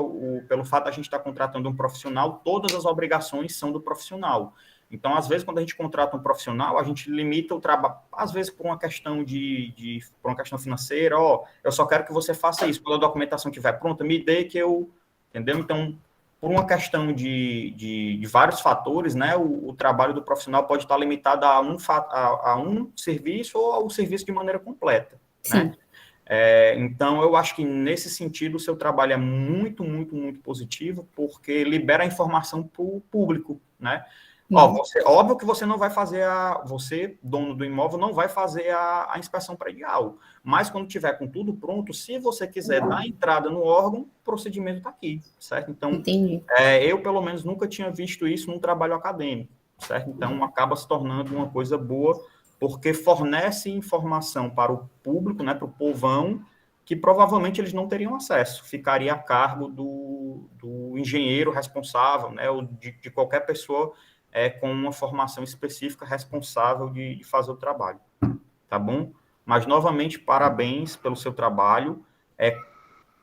pelo fato de a gente estar contratando um profissional, todas as obrigações são do profissional. Então, às vezes, quando a gente contrata um profissional, a gente limita o trabalho, às vezes, por uma questão por uma questão financeira, eu só quero que você faça isso. Quando a documentação estiver pronta, me dê que eu... Entendeu? Então, por uma questão de vários fatores, né, o trabalho do profissional pode estar limitado a um serviço ou ao serviço de maneira completa. Né? Então, eu acho que, nesse sentido, o seu trabalho é muito, muito, muito positivo, porque libera a informação para o público, né? Óbvio que você não vai fazer você, dono do imóvel, não vai fazer a inspeção predial, mas quando tiver com tudo pronto, se você quiser dar entrada no órgão, o procedimento está aqui, certo? Então, eu, pelo menos, nunca tinha visto isso num trabalho acadêmico, certo? Então, acaba se tornando uma coisa boa, porque fornece informação para o público, né, para o povão, que provavelmente eles não teriam acesso, ficaria a cargo do engenheiro responsável, né, ou de qualquer pessoa com uma formação específica responsável de fazer o trabalho, tá bom? Mas, novamente, parabéns pelo seu trabalho,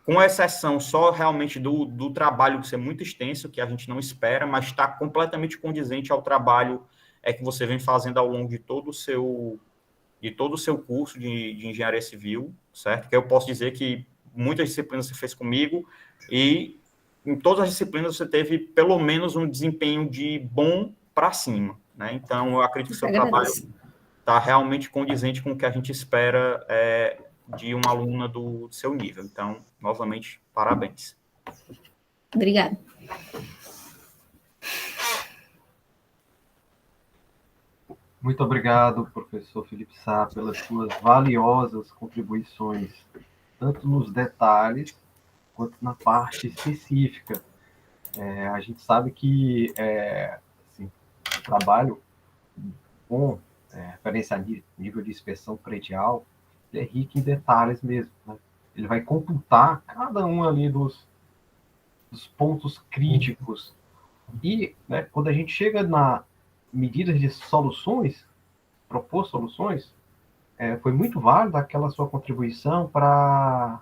com exceção só realmente do trabalho ser muito extenso, que a gente não espera, mas está completamente condizente ao trabalho que você vem fazendo ao longo de todo o seu curso de engenharia civil, certo? Que eu posso dizer que muitas disciplinas você fez comigo e em todas as disciplinas você teve pelo menos um desempenho de bom para cima, né? Então, eu acredito que o seu trabalho está realmente condizente com o que a gente espera de uma aluna do seu nível. Então, novamente, parabéns. Obrigada. Muito obrigado, professor Felipe Sá, pelas suas valiosas contribuições, tanto nos detalhes quanto na parte específica. A gente sabe que assim, o trabalho com referência a nível de inspeção predial, ele é rico em detalhes mesmo, né? Ele vai computar cada um ali dos pontos críticos. E, né, quando a gente chega na medida de soluções, propor soluções, foi muito válida aquela sua contribuição para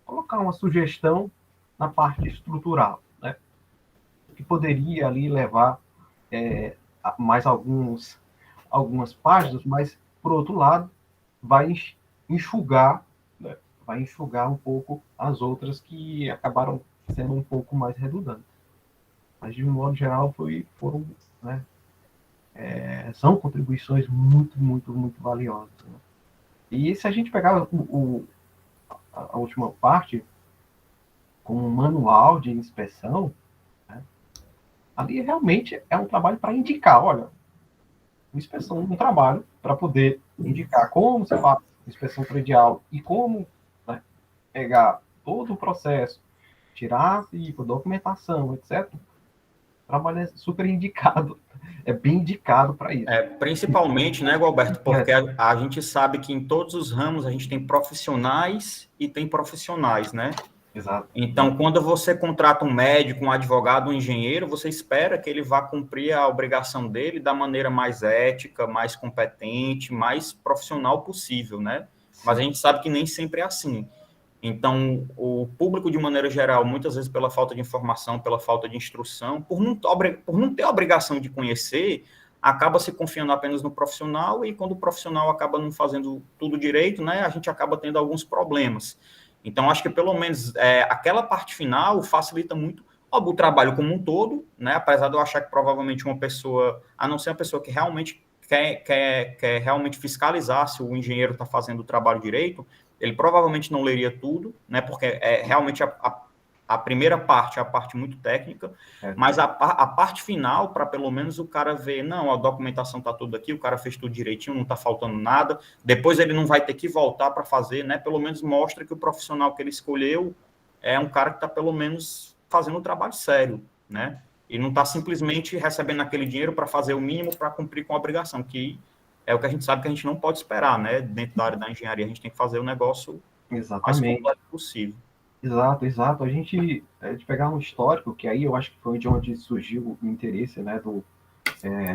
colocar uma sugestão na parte estrutural, né, que poderia ali levar mais algumas páginas, mas, por outro lado, vai enxugar, né, vai enxugar um pouco as outras que acabaram sendo um pouco mais redundantes. Mas, de um modo geral, foram, né, são contribuições muito, muito, muito valiosas. Né? E se a gente pegar a última parte, como um manual de inspeção, né, ali realmente é um trabalho para indicar, olha, inspeção, um trabalho para poder indicar como se faz inspeção predial e como, né, pegar todo o processo, tirar a documentação, etc. O trabalho é super indicado, é bem indicado para isso. Principalmente, né, Gualberto, porque a gente sabe que em todos os ramos a gente tem profissionais e tem profissionais, né? Exato. Então, quando você contrata um médico, um advogado, um engenheiro, você espera que ele vá cumprir a obrigação dele da maneira mais ética, mais competente, mais profissional possível, né? Mas a gente sabe que nem sempre é assim. Então, o público, de maneira geral, muitas vezes pela falta de informação, pela falta de instrução, por não ter a obrigação de conhecer, acaba se confiando apenas no profissional e quando o profissional acaba não fazendo tudo direito, né, a gente acaba tendo alguns problemas. Então, acho que pelo menos aquela parte final facilita muito o trabalho como um todo, né, apesar de eu achar que provavelmente uma pessoa, a não ser uma pessoa que realmente quer realmente fiscalizar se o engenheiro está fazendo o trabalho direito, ele provavelmente não leria tudo, né, porque realmente a primeira parte é a parte muito técnica, mas a parte final, para pelo menos o cara ver, não, a documentação está tudo aqui, o cara fez tudo direitinho, não está faltando nada, depois ele não vai ter que voltar para fazer, né, pelo menos mostra que o profissional que ele escolheu é um cara que está pelo menos fazendo um trabalho sério, né, e não está simplesmente recebendo aquele dinheiro para fazer o mínimo para cumprir com a obrigação, que é o que a gente sabe que a gente não pode esperar, né? Dentro da área da engenharia, a gente tem que fazer o negócio mais completo possível. Exato. A gente pegar um histórico, que aí eu acho que foi de onde surgiu o interesse, né,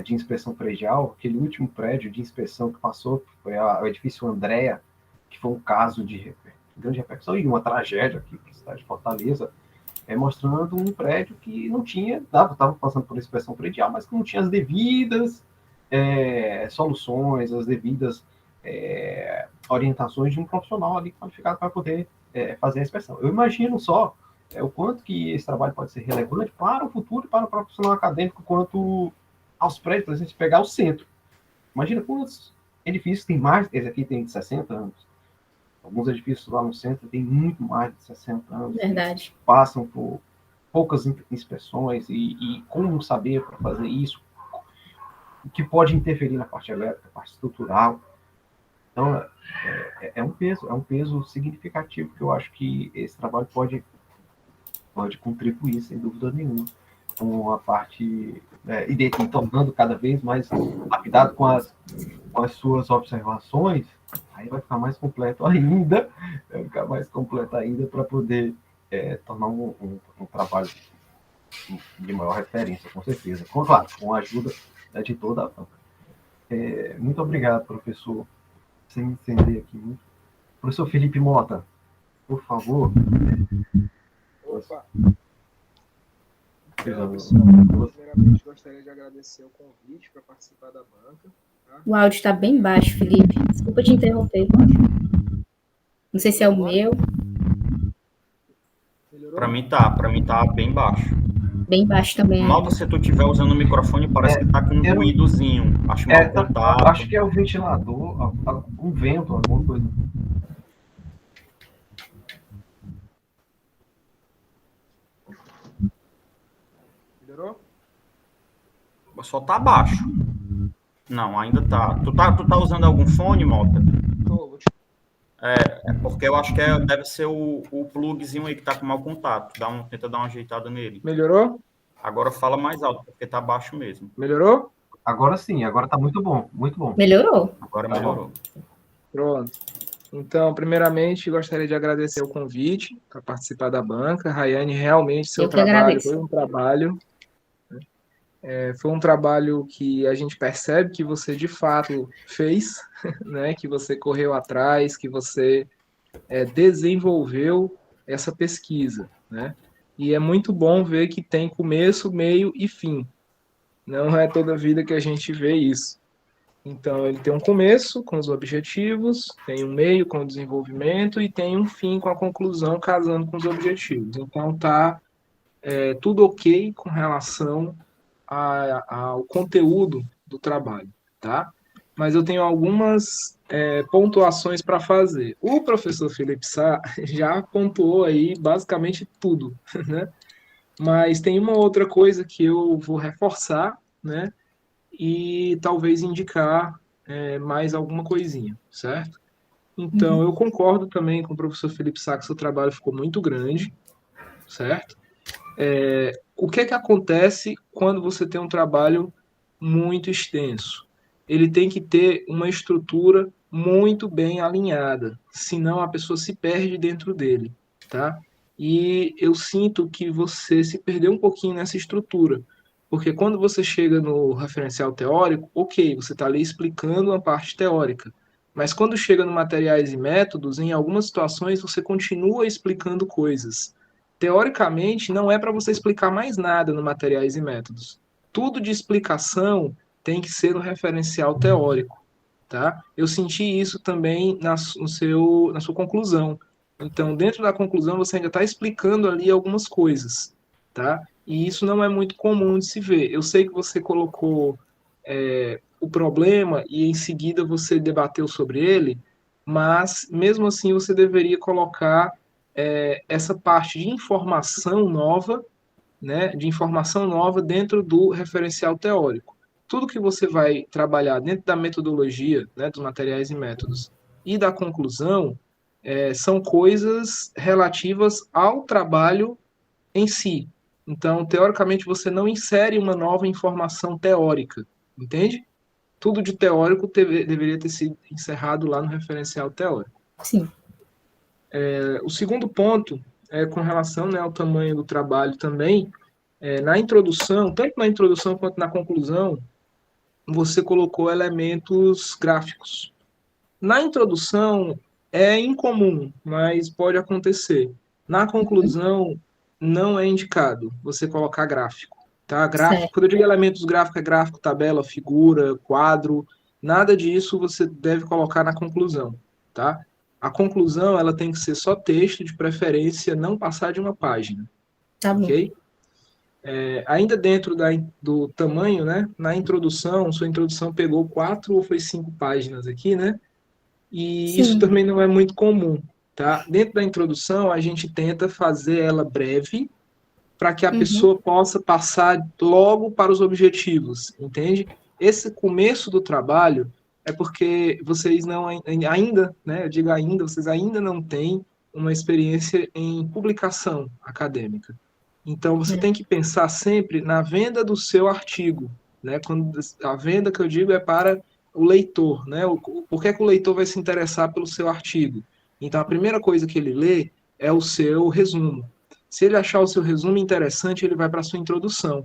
de inspeção predial, aquele último prédio de inspeção que passou, que foi o edifício Andréa, que foi um caso de grande repercussão e uma tragédia aqui na cidade de Fortaleza, mostrando um prédio que não tinha, estava passando por inspeção predial, mas que não tinha as devidas soluções, as devidas orientações de um profissional ali qualificado para poder fazer a inspeção. Eu imagino só o quanto que esse trabalho pode ser relevante para o futuro e para o profissional acadêmico quanto aos prédios, por exemplo, se pegar o centro. Imagina quantos edifícios tem mais, esse aqui tem 60 anos. Alguns edifícios lá no centro têm muito mais de 60 anos. Verdade. Passam por poucas inspeções e como saber para fazer isso, o que pode interferir na parte elétrica, na parte estrutural. Então, é um peso significativo que eu acho que esse trabalho pode contribuir, sem dúvida nenhuma, com a parte, e tornando cada vez mais lapidado com as suas observações, aí vai ficar mais completo ainda, para poder tornar um trabalho de maior referência, com certeza. Claro, com a ajuda de toda a banca. Muito obrigado, professor. Sem me estender aqui muito. Professor Felipe Mota, por favor. Opa! Pessoal, primeiramente gostaria de agradecer o convite para participar da banca. Tá? O áudio está bem baixo, Felipe. Desculpa te interromper. Não sei se é o meu. Para mim tá bem baixo. Bem baixo também. Nota se tu estiver usando o microfone, parece que tá com um ruídozinho. Acho mal contato. Acho que é o ventilador, um vento, alguma coisa. Melhorou? Só tá baixo. Não, ainda tá. Tu tá usando algum fone, Mota? Vou te... É porque eu acho que deve ser o plugzinho aí que tá com mau contato. Tenta dar uma ajeitada nele. Melhorou? Agora fala mais alto, porque tá baixo mesmo. Melhorou? Agora sim, agora tá muito bom, muito bom. Melhorou. Agora Tá melhorou. Pronto. Então, primeiramente, gostaria de agradecer o convite para participar da banca. Rayane, realmente, seu Eu que trabalho agradeço. foi um trabalho que a gente percebe que você, de fato, fez, né? Que você correu atrás, que você desenvolveu essa pesquisa, né? E é muito bom ver que tem começo, meio e fim. Não é toda vida que a gente vê isso. Então, ele tem um começo com os objetivos, tem um meio com o desenvolvimento e tem um fim com a conclusão casando com os objetivos. Então, tá tudo ok com relação ao conteúdo do trabalho, tá? Mas eu tenho algumas pontuações para fazer. O professor Felipe Sá já pontuou aí basicamente tudo, né? Mas tem uma outra coisa que eu vou reforçar, né? E talvez indicar mais alguma coisinha, certo? Então, eu concordo também com o professor Felipe Sá que seu trabalho ficou muito grande, certo? O que é que acontece quando você tem um trabalho muito extenso? Ele tem que ter uma estrutura muito bem alinhada, senão a pessoa se perde dentro dele, tá? E eu sinto que você se perdeu um pouquinho nessa estrutura, porque quando você chega no referencial teórico, ok, você está ali explicando uma parte teórica, mas quando chega no materiais e métodos, em algumas situações você continua explicando coisas. Teoricamente, não é para você explicar mais nada no materiais e métodos. Tudo de explicação tem que ser no referencial teórico, tá? Eu senti isso também na sua conclusão. Então, dentro da conclusão, você ainda está explicando ali algumas coisas, tá? E isso não é muito comum de se ver. Eu sei que você colocou o problema e em seguida você debateu sobre ele, mas mesmo assim você deveria colocar essa parte de informação nova, né, de informação nova dentro do referencial teórico. Tudo que você vai trabalhar dentro da metodologia, né, dos materiais e métodos e da conclusão são coisas relativas ao trabalho em si. Então, teoricamente, você não insere uma nova informação teórica, entende? Tudo de teórico deveria ter sido encerrado lá no referencial teórico. Sim. O segundo ponto é com relação, né, ao tamanho do trabalho também. Na introdução, tanto na introdução quanto na conclusão, você colocou elementos gráficos. Na introdução é incomum, mas pode acontecer. Na conclusão, não é indicado você colocar gráfico. Tá? Gráfico, Certo. quando eu digo elementos gráficos, é gráfico, tabela, figura, quadro, nada disso você deve colocar na conclusão. Tá? A conclusão ela tem que ser só texto, de preferência não passar de uma página. Tá bom. Ok? Ainda dentro do tamanho, né? Na introdução, sua introdução pegou 4 ou foi 5 páginas aqui, né? E isso Sim. também não é muito comum, tá? Dentro da introdução, a gente tenta fazer ela breve para que a pessoa possa passar logo para os objetivos, entende? Esse começo do trabalho é porque vocês não ainda, né? Eu digo ainda, vocês ainda não têm uma experiência em publicação acadêmica. Então, você tem que pensar sempre na venda do seu artigo, né? Quando a venda que eu digo é para o leitor, né? Por que o leitor vai se interessar pelo seu artigo? Então, a primeira coisa que ele lê é o seu resumo. Se ele achar o seu resumo interessante, ele vai para a sua introdução.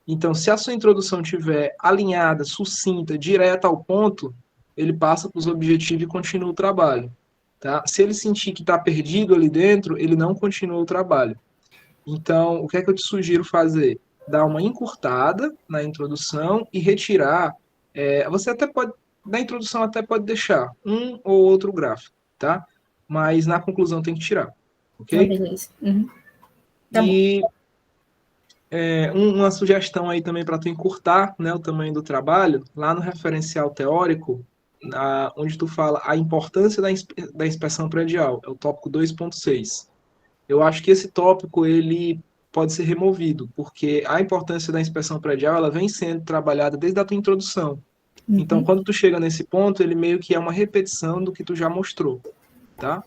Então, se a sua introdução tiver alinhada, sucinta, direta ao ponto, ele passa para os objetivos e continua o trabalho. Tá? Se ele sentir que está perdido ali dentro, ele não continua o trabalho. Então, o que é que eu te sugiro fazer? Dar uma encurtada na introdução e retirar. Você até pode, na introdução, até pode deixar um ou outro gráfico, tá? Mas na conclusão tem que tirar, Ah, ok? beleza. Tá bom. E uma sugestão aí também para tu encurtar, né, o tamanho do trabalho, lá no referencial teórico, onde tu fala a importância da inspeção predial, é o tópico 2.6. Eu acho que esse tópico ele pode ser removido, porque a importância da inspeção predial ela vem sendo trabalhada desde a tua introdução. Então, quando tu chega nesse ponto, ele meio que é uma repetição do que tu já mostrou, tá?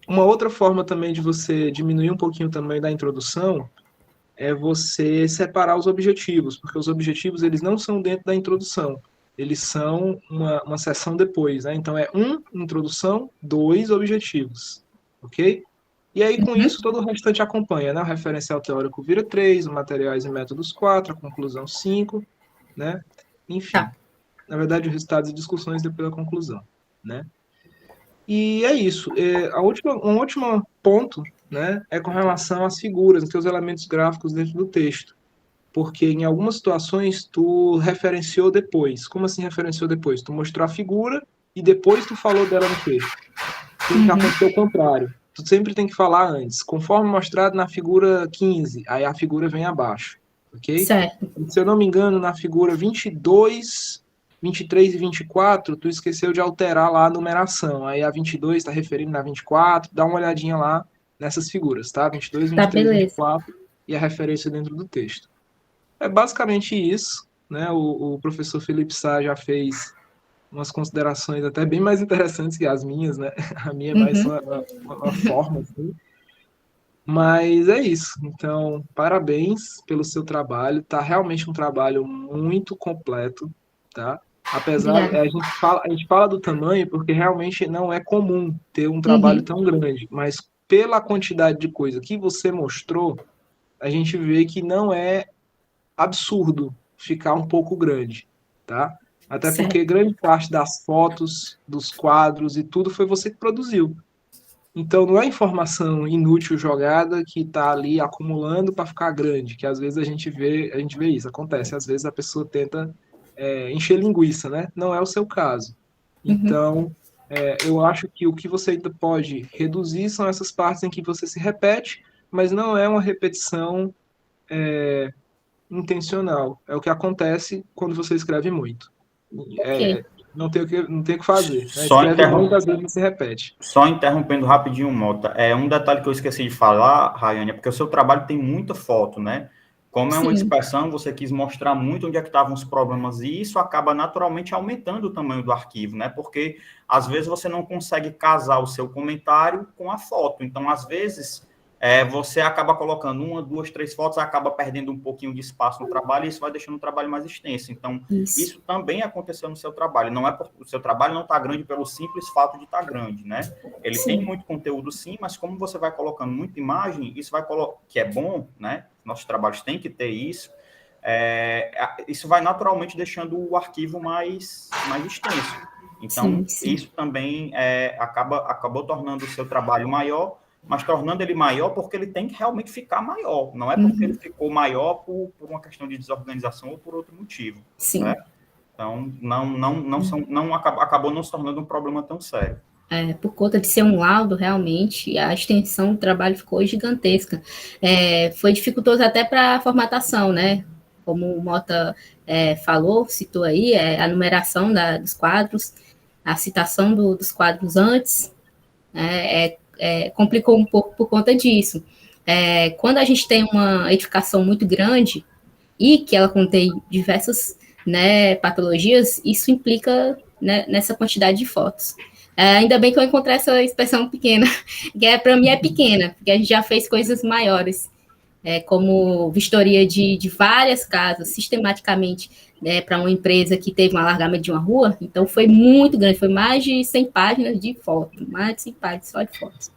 Uma outra forma também de você diminuir um pouquinho o tamanho da introdução é você separar os objetivos, porque os objetivos eles não são dentro da introdução, eles são uma seção depois, né? Então é introdução, 2 objetivos, ok? E aí com isso todo o restante acompanha, né? O referencial teórico vira 3, o materiais e métodos 4, a conclusão 5, né? Enfim, Tá. na verdade os resultados e discussões depois da conclusão, né? E é isso. Um último ponto, né, é com relação às figuras, aos elementos gráficos dentro do texto. Porque em algumas situações tu referenciou depois. Como assim referenciou depois? Tu mostrou a figura e depois tu falou dela no texto. Tem que acontecer o contrário. Tu sempre tem que falar antes. Conforme mostrado na figura 15, aí a figura vem abaixo. Ok? Certo. Se eu não me engano, na figura 22, 23 e 24, tu esqueceu de alterar lá a numeração. Aí a 22 está referindo na 24. Dá uma olhadinha lá nessas figuras, tá? 22, Tá, 23 e beleza. 24 e a referência dentro do texto. É basicamente isso, né? O professor Felipe Sá já fez umas considerações até bem mais interessantes que as minhas, né? A minha é mais uma forma, assim. Mas é isso. Então, parabéns pelo seu trabalho. Tá realmente um trabalho muito completo, tá? Apesar, Obrigada. a gente fala do tamanho porque realmente não é comum ter um trabalho tão grande, mas pela quantidade de coisa que você mostrou, a gente vê que não é absurdo ficar um pouco grande, tá? Até Certo. porque grande parte das fotos, dos quadros e tudo foi você que produziu. Então não é informação inútil jogada que está ali acumulando para ficar grande, que às vezes a gente vê isso, acontece, às vezes a pessoa tenta encher linguiça, né? Não é o seu caso. Então, eu acho que o que você ainda pode reduzir são essas partes em que você se repete, mas não é uma repetição intencional. É o que acontece quando você escreve muito. Ok. Não tem o que fazer. Né? Só, Escreve interrom muito, às vezes se repete. só interrompendo rapidinho, Mota. Um detalhe que eu esqueci de falar, Rayane, é porque o seu trabalho tem muita foto, né? Como é uma Sim. dispersão, você quis mostrar muito onde é que estavam os problemas, e isso acaba naturalmente aumentando o tamanho do arquivo, né? Porque, às vezes, você não consegue casar o seu comentário com a foto. Então, às vezes, você acaba colocando 1, 2, 3 fotos, acaba perdendo um pouquinho de espaço no trabalho, e isso vai deixando o trabalho mais extenso. Então, isso também aconteceu no seu trabalho. Não é o seu trabalho não está grande pelo simples fato de estar grande, né? Ele Sim. tem muito conteúdo, sim, mas como você vai colocando muita imagem, isso vai que é bom, né? Nossos trabalhos têm que ter isso. Isso vai naturalmente deixando o arquivo mais extenso. Então, Sim. isso também acabou tornando o seu trabalho maior, mas tornando ele maior porque ele tem que realmente ficar maior. Não é porque ele ficou maior por uma questão de desorganização ou por outro motivo. Sim. Né? Então, acabou não se tornando um problema tão sério. Por conta de ser um laudo, realmente, a extensão do trabalho ficou gigantesca. Foi dificultoso até para a formatação, né? Como o Mota citou aí, a numeração dos quadros, a citação dos quadros antes, complicou um pouco por conta disso. Quando a gente tem uma edificação muito grande e que ela contém diversas, né, patologias, isso implica, né, nessa quantidade de fotos. Ainda bem que eu encontrei essa expressão pequena, que para mim é pequena, porque a gente já fez coisas maiores, como vistoria de várias casas, sistematicamente, né, para uma empresa que teve um alargamento de uma rua, então foi muito grande, foi mais de 100 páginas de foto, mais de 100 páginas só de fotos.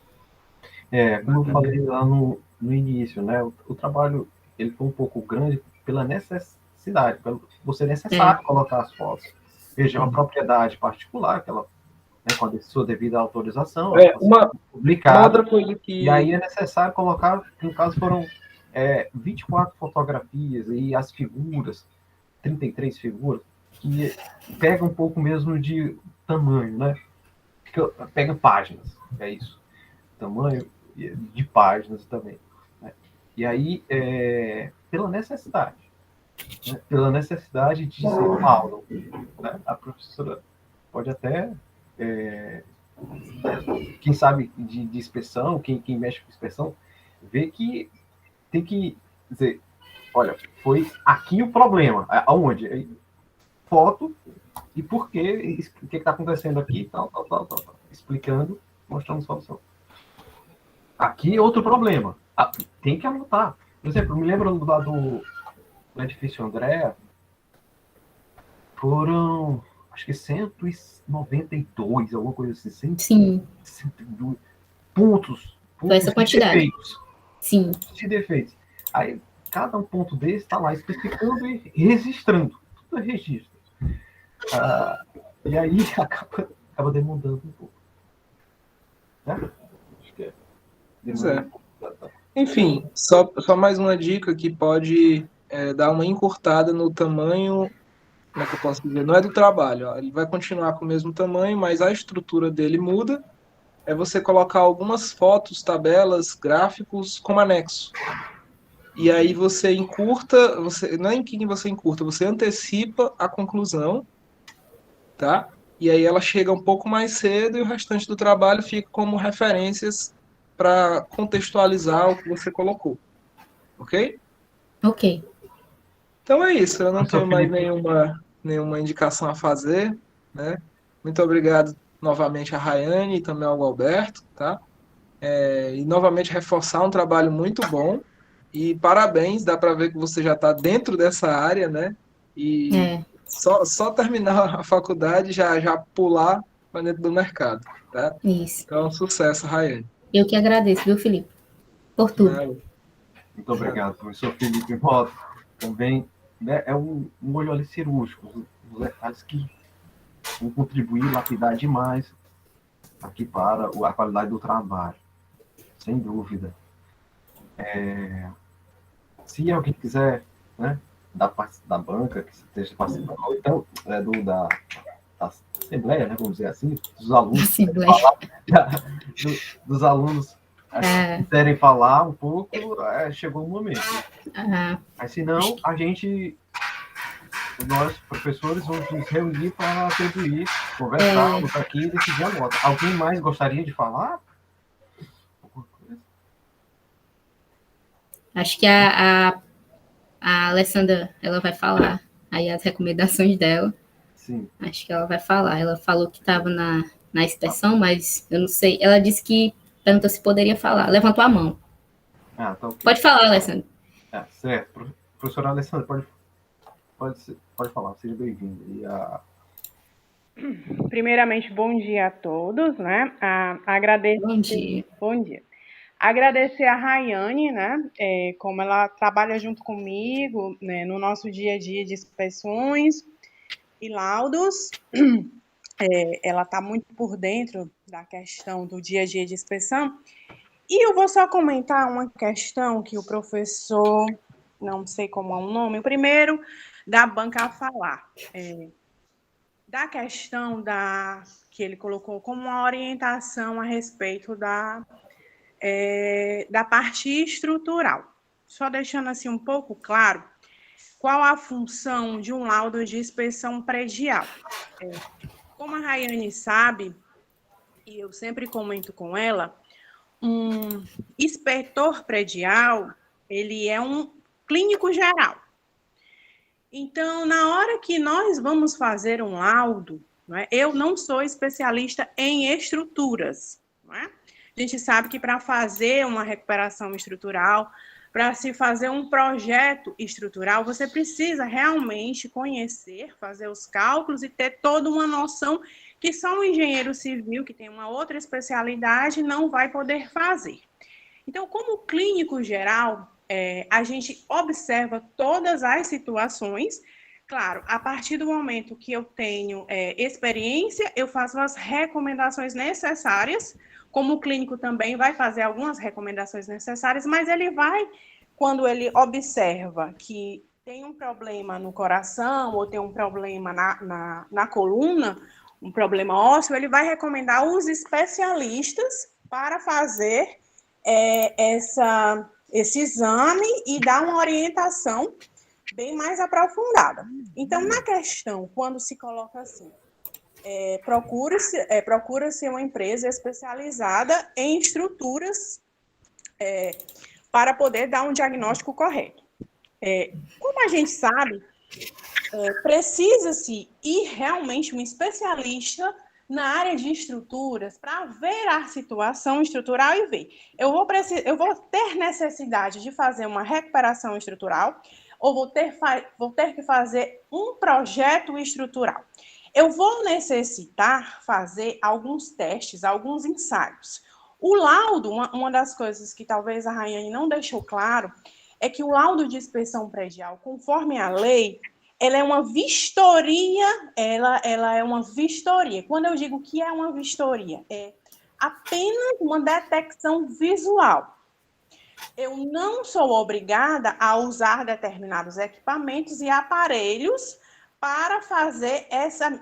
Como eu falei lá no início, né, o trabalho ele foi um pouco grande pela necessidade, pelo você necessário colocar as fotos. Veja, uma propriedade particular, que ela com a sua devida autorização, Uma outra coisa que... E aí é necessário colocar, no caso foram 24 fotografias e as figuras, 33 figuras, que pega um pouco mesmo de tamanho, né? Pega páginas, é isso. Tamanho de páginas também. Né? E aí, pela necessidade. Né? Pela necessidade de ser laudo. Né? A professora pode até... quem sabe de inspeção, quem mexe com inspeção, vê que tem que dizer, olha, foi aqui o problema. Aonde? Aí, foto e por quê, o que está acontecendo aqui, tal. Explicando, mostrando solução. Aqui outro problema. Tem que anotar. Por exemplo, me lembro lá do edifício Andréa, foram, acho que 192, alguma coisa assim, Sim. 102 pontos Foi essa quantidade. defeitos. Sim. De defeitos. Aí, cada um ponto desse está lá especificando e registrando. Tudo é registro. E aí acaba demandando um pouco. Né? Acho que é. Enfim, só mais uma dica que pode dar uma encurtada no tamanho, como é que eu posso dizer? Não é do trabalho, ó. Ele vai continuar com o mesmo tamanho, mas a estrutura dele muda. É você colocar algumas fotos, tabelas, gráficos como anexo. E aí você encurta, não é em que você encurta, você antecipa a conclusão, tá? E aí ela chega um pouco mais cedo e o restante do trabalho fica como referências para contextualizar o que você colocou. Ok? Ok. Então é isso, eu não Professor tenho mais Felipe. nenhuma indicação a fazer, né? Muito obrigado novamente a Rayane e também ao Alberto, tá? E novamente reforçar um trabalho muito bom e parabéns, dá para ver que você já está dentro dessa área, né? E só terminar a faculdade já pular para dentro do mercado, tá? Isso. Então, sucesso, Rayane. Eu que agradeço, viu, Felipe? Por tudo. Muito obrigado, professor Felipe Mota. Também, né, é um olho ali cirúrgico, os detalhes que vão contribuir, lapidar demais aqui para a qualidade do trabalho, sem dúvida. Se alguém quiser, né, da parte da banca, que esteja participando, ou então da Assembleia, né, vamos dizer assim, dos alunos, Assembleia. dos alunos quiserem falar um pouco, chegou o momento. Mas se não, nós, professores, vamos nos reunir para atribuir, conversarmos aqui e decidir a nota. Alguém mais gostaria de falar? Acho que a Alessandra, ela vai falar aí as recomendações dela. Sim. Acho que ela vai falar. Ela falou que estava na inspeção, mas eu não sei. Ela disse que perguntou se poderia falar. Levantou a mão. Tá okay. Pode falar, Alessandra. Certo. Professora Alessandra, pode falar. Seja bem-vinda. Primeiramente, bom dia a todos, né? Agradecer. Bom dia. Bom dia. Agradecer a Rayane, né? Como ela trabalha junto comigo, né, no nosso dia a dia de inspeções e laudos. Ela está muito por dentro da questão do dia a dia de inspeção. E eu vou só comentar uma questão que o professor, não sei como é o nome, o primeiro da banca a falar. Da questão que ele colocou como uma orientação a respeito da parte estrutural. Só deixando assim um pouco claro qual a função de um laudo de inspeção predial. Como a Rayane sabe, e eu sempre comento com ela, um inspetor predial, ele é um clínico geral. Então, na hora que nós vamos fazer um laudo, né, eu não sou especialista em estruturas. Né? A gente sabe que para fazer uma recuperação estrutural, para se fazer um projeto estrutural, você precisa realmente conhecer, fazer os cálculos e ter toda uma noção que só um engenheiro civil, que tem uma outra especialidade, não vai poder fazer. Então, como clínico geral, a gente observa todas as situações. Claro, a partir do momento que eu tenho experiência, eu faço as recomendações necessárias, como o clínico também vai fazer algumas recomendações necessárias, mas ele vai, quando ele observa que tem um problema no coração ou tem um problema na coluna, um problema ósseo, ele vai recomendar os especialistas para fazer esse exame e dar uma orientação bem mais aprofundada. Então, na questão, quando se coloca assim, procura-se uma empresa especializada em estruturas para poder dar um diagnóstico correto. Como a gente sabe, precisa-se ir realmente um especialista na área de estruturas para ver a situação estrutural e ver. Eu vou ter necessidade de fazer uma recuperação estrutural ou vou ter que fazer um projeto estrutural. Eu vou necessitar fazer alguns testes, alguns ensaios. O laudo, uma das coisas que talvez a Rayane não deixou claro, é que o laudo de inspeção predial, conforme a lei, ela é uma vistoria, ela é uma vistoria. Quando eu digo que é uma vistoria, é apenas uma detecção visual. Eu não sou obrigada a usar determinados equipamentos e aparelhos para fazer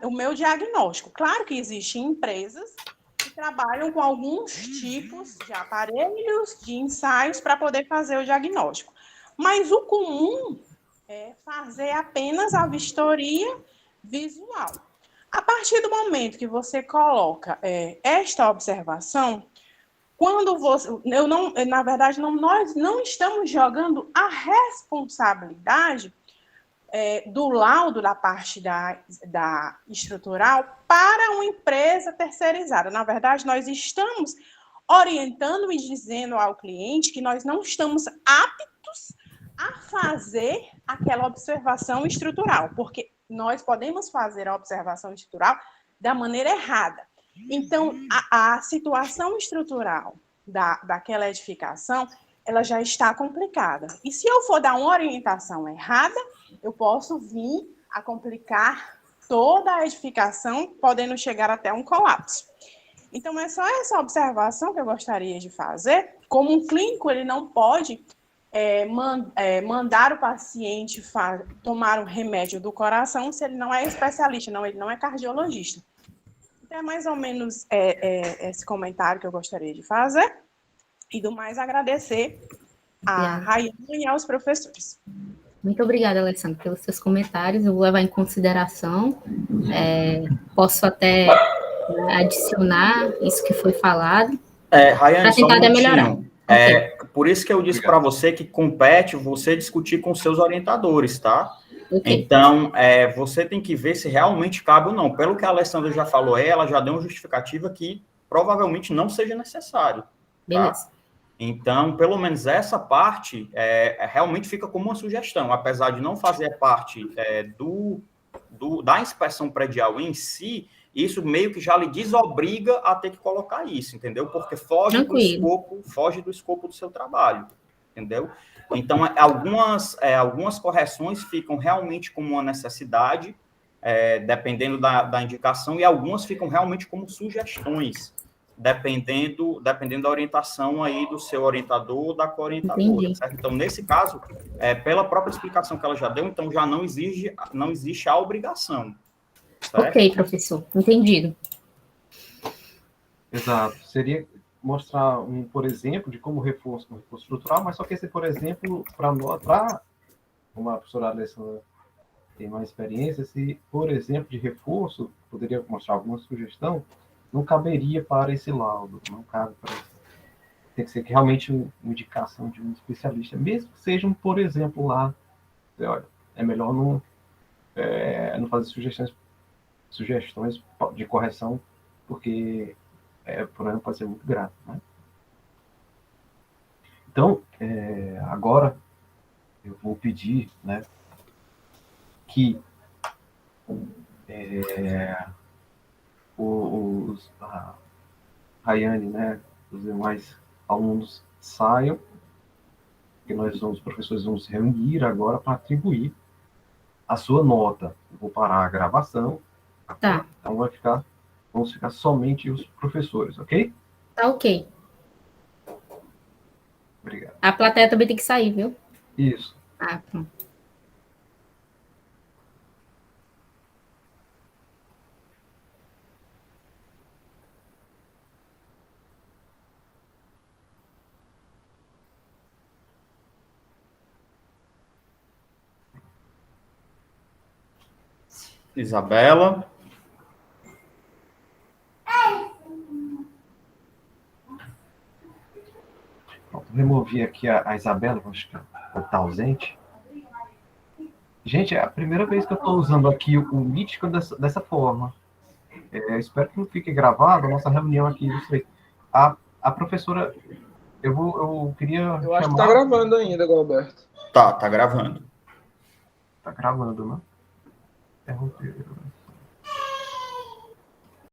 o meu diagnóstico. Claro que existem empresas que trabalham com alguns tipos de aparelhos, de ensaios para poder fazer o diagnóstico. Mas o comum é fazer apenas a vistoria visual. A partir do momento que você coloca esta observação, quando você, na verdade, nós não estamos jogando a responsabilidade do laudo da parte da estrutural para uma empresa terceirizada. Na verdade, nós estamos orientando e dizendo ao cliente que nós não estamos aptos a fazer aquela observação estrutural, porque nós podemos fazer a observação estrutural da maneira errada. Então, a situação estrutural daquela edificação, ela já está complicada. E se eu for dar uma orientação errada, eu posso vir a complicar toda a edificação, podendo chegar até um colapso. Então, é só essa observação que eu gostaria de fazer. Como um clínico, ele não pode mandar o paciente tomar um remédio do coração se ele não é especialista, ele não é cardiologista. Então, é mais ou menos esse comentário que eu gostaria de fazer. E do mais, agradecer a Rayane e aos professores. Muito obrigada, Alessandra, pelos seus comentários. Eu vou levar em consideração. Posso até adicionar isso que foi falado. Rayane, só um melhorar. Por isso que eu disse para você que compete você discutir com seus orientadores, tá? Okay. Então, você tem que ver se realmente cabe ou não. Pelo que a Alessandra já falou, ela já deu uma justificativa que provavelmente não seja necessário. Beleza. Tá? Então, pelo menos essa parte realmente fica como uma sugestão, apesar de não fazer parte da inspeção predial em si, isso meio que já lhe desobriga a ter que colocar isso, entendeu? Porque foge do escopo do seu trabalho, entendeu? Então, algumas correções ficam realmente como uma necessidade, dependendo da indicação, e algumas ficam realmente como sugestões, dependendo da orientação aí do seu orientador ou da co-orientadora, certo? Então, nesse caso, pela própria explicação que ela já deu, então já não existe a obrigação. Certo? Ok, professor, entendido. Exato. Seria mostrar por exemplo, de como reforço estrutural, mas só que esse, por exemplo, para uma professora Alessandra tem mais experiência, se, por exemplo, de reforço, poderia mostrar alguma sugestão, não caberia para esse laudo, não cabe para isso. Tem que ser realmente uma indicação de um especialista, mesmo que sejam, por exemplo, lá, olha, é melhor não fazer sugestões de correção, porque o problema pode ser muito grave, né? Então, agora eu vou pedir, né, que a Rayane, né, os demais alunos saiam, que os professores vamos se reunir agora para atribuir a sua nota. Eu vou parar a gravação. Tá. Então vamos ficar somente os professores, ok? Tá ok. Obrigado. A plateia também tem que sair, viu? Isso. Pronto. Isabela. Pronto, removi aqui a Isabela, acho que está ausente. Gente, é a primeira vez que eu estou usando aqui o Meet dessa forma. Espero que não fique gravado a nossa reunião aqui. A professora, eu queria Eu acho que chamar... tá gravando ainda, Galberto. Tá gravando. Tá gravando, né? É roteiro.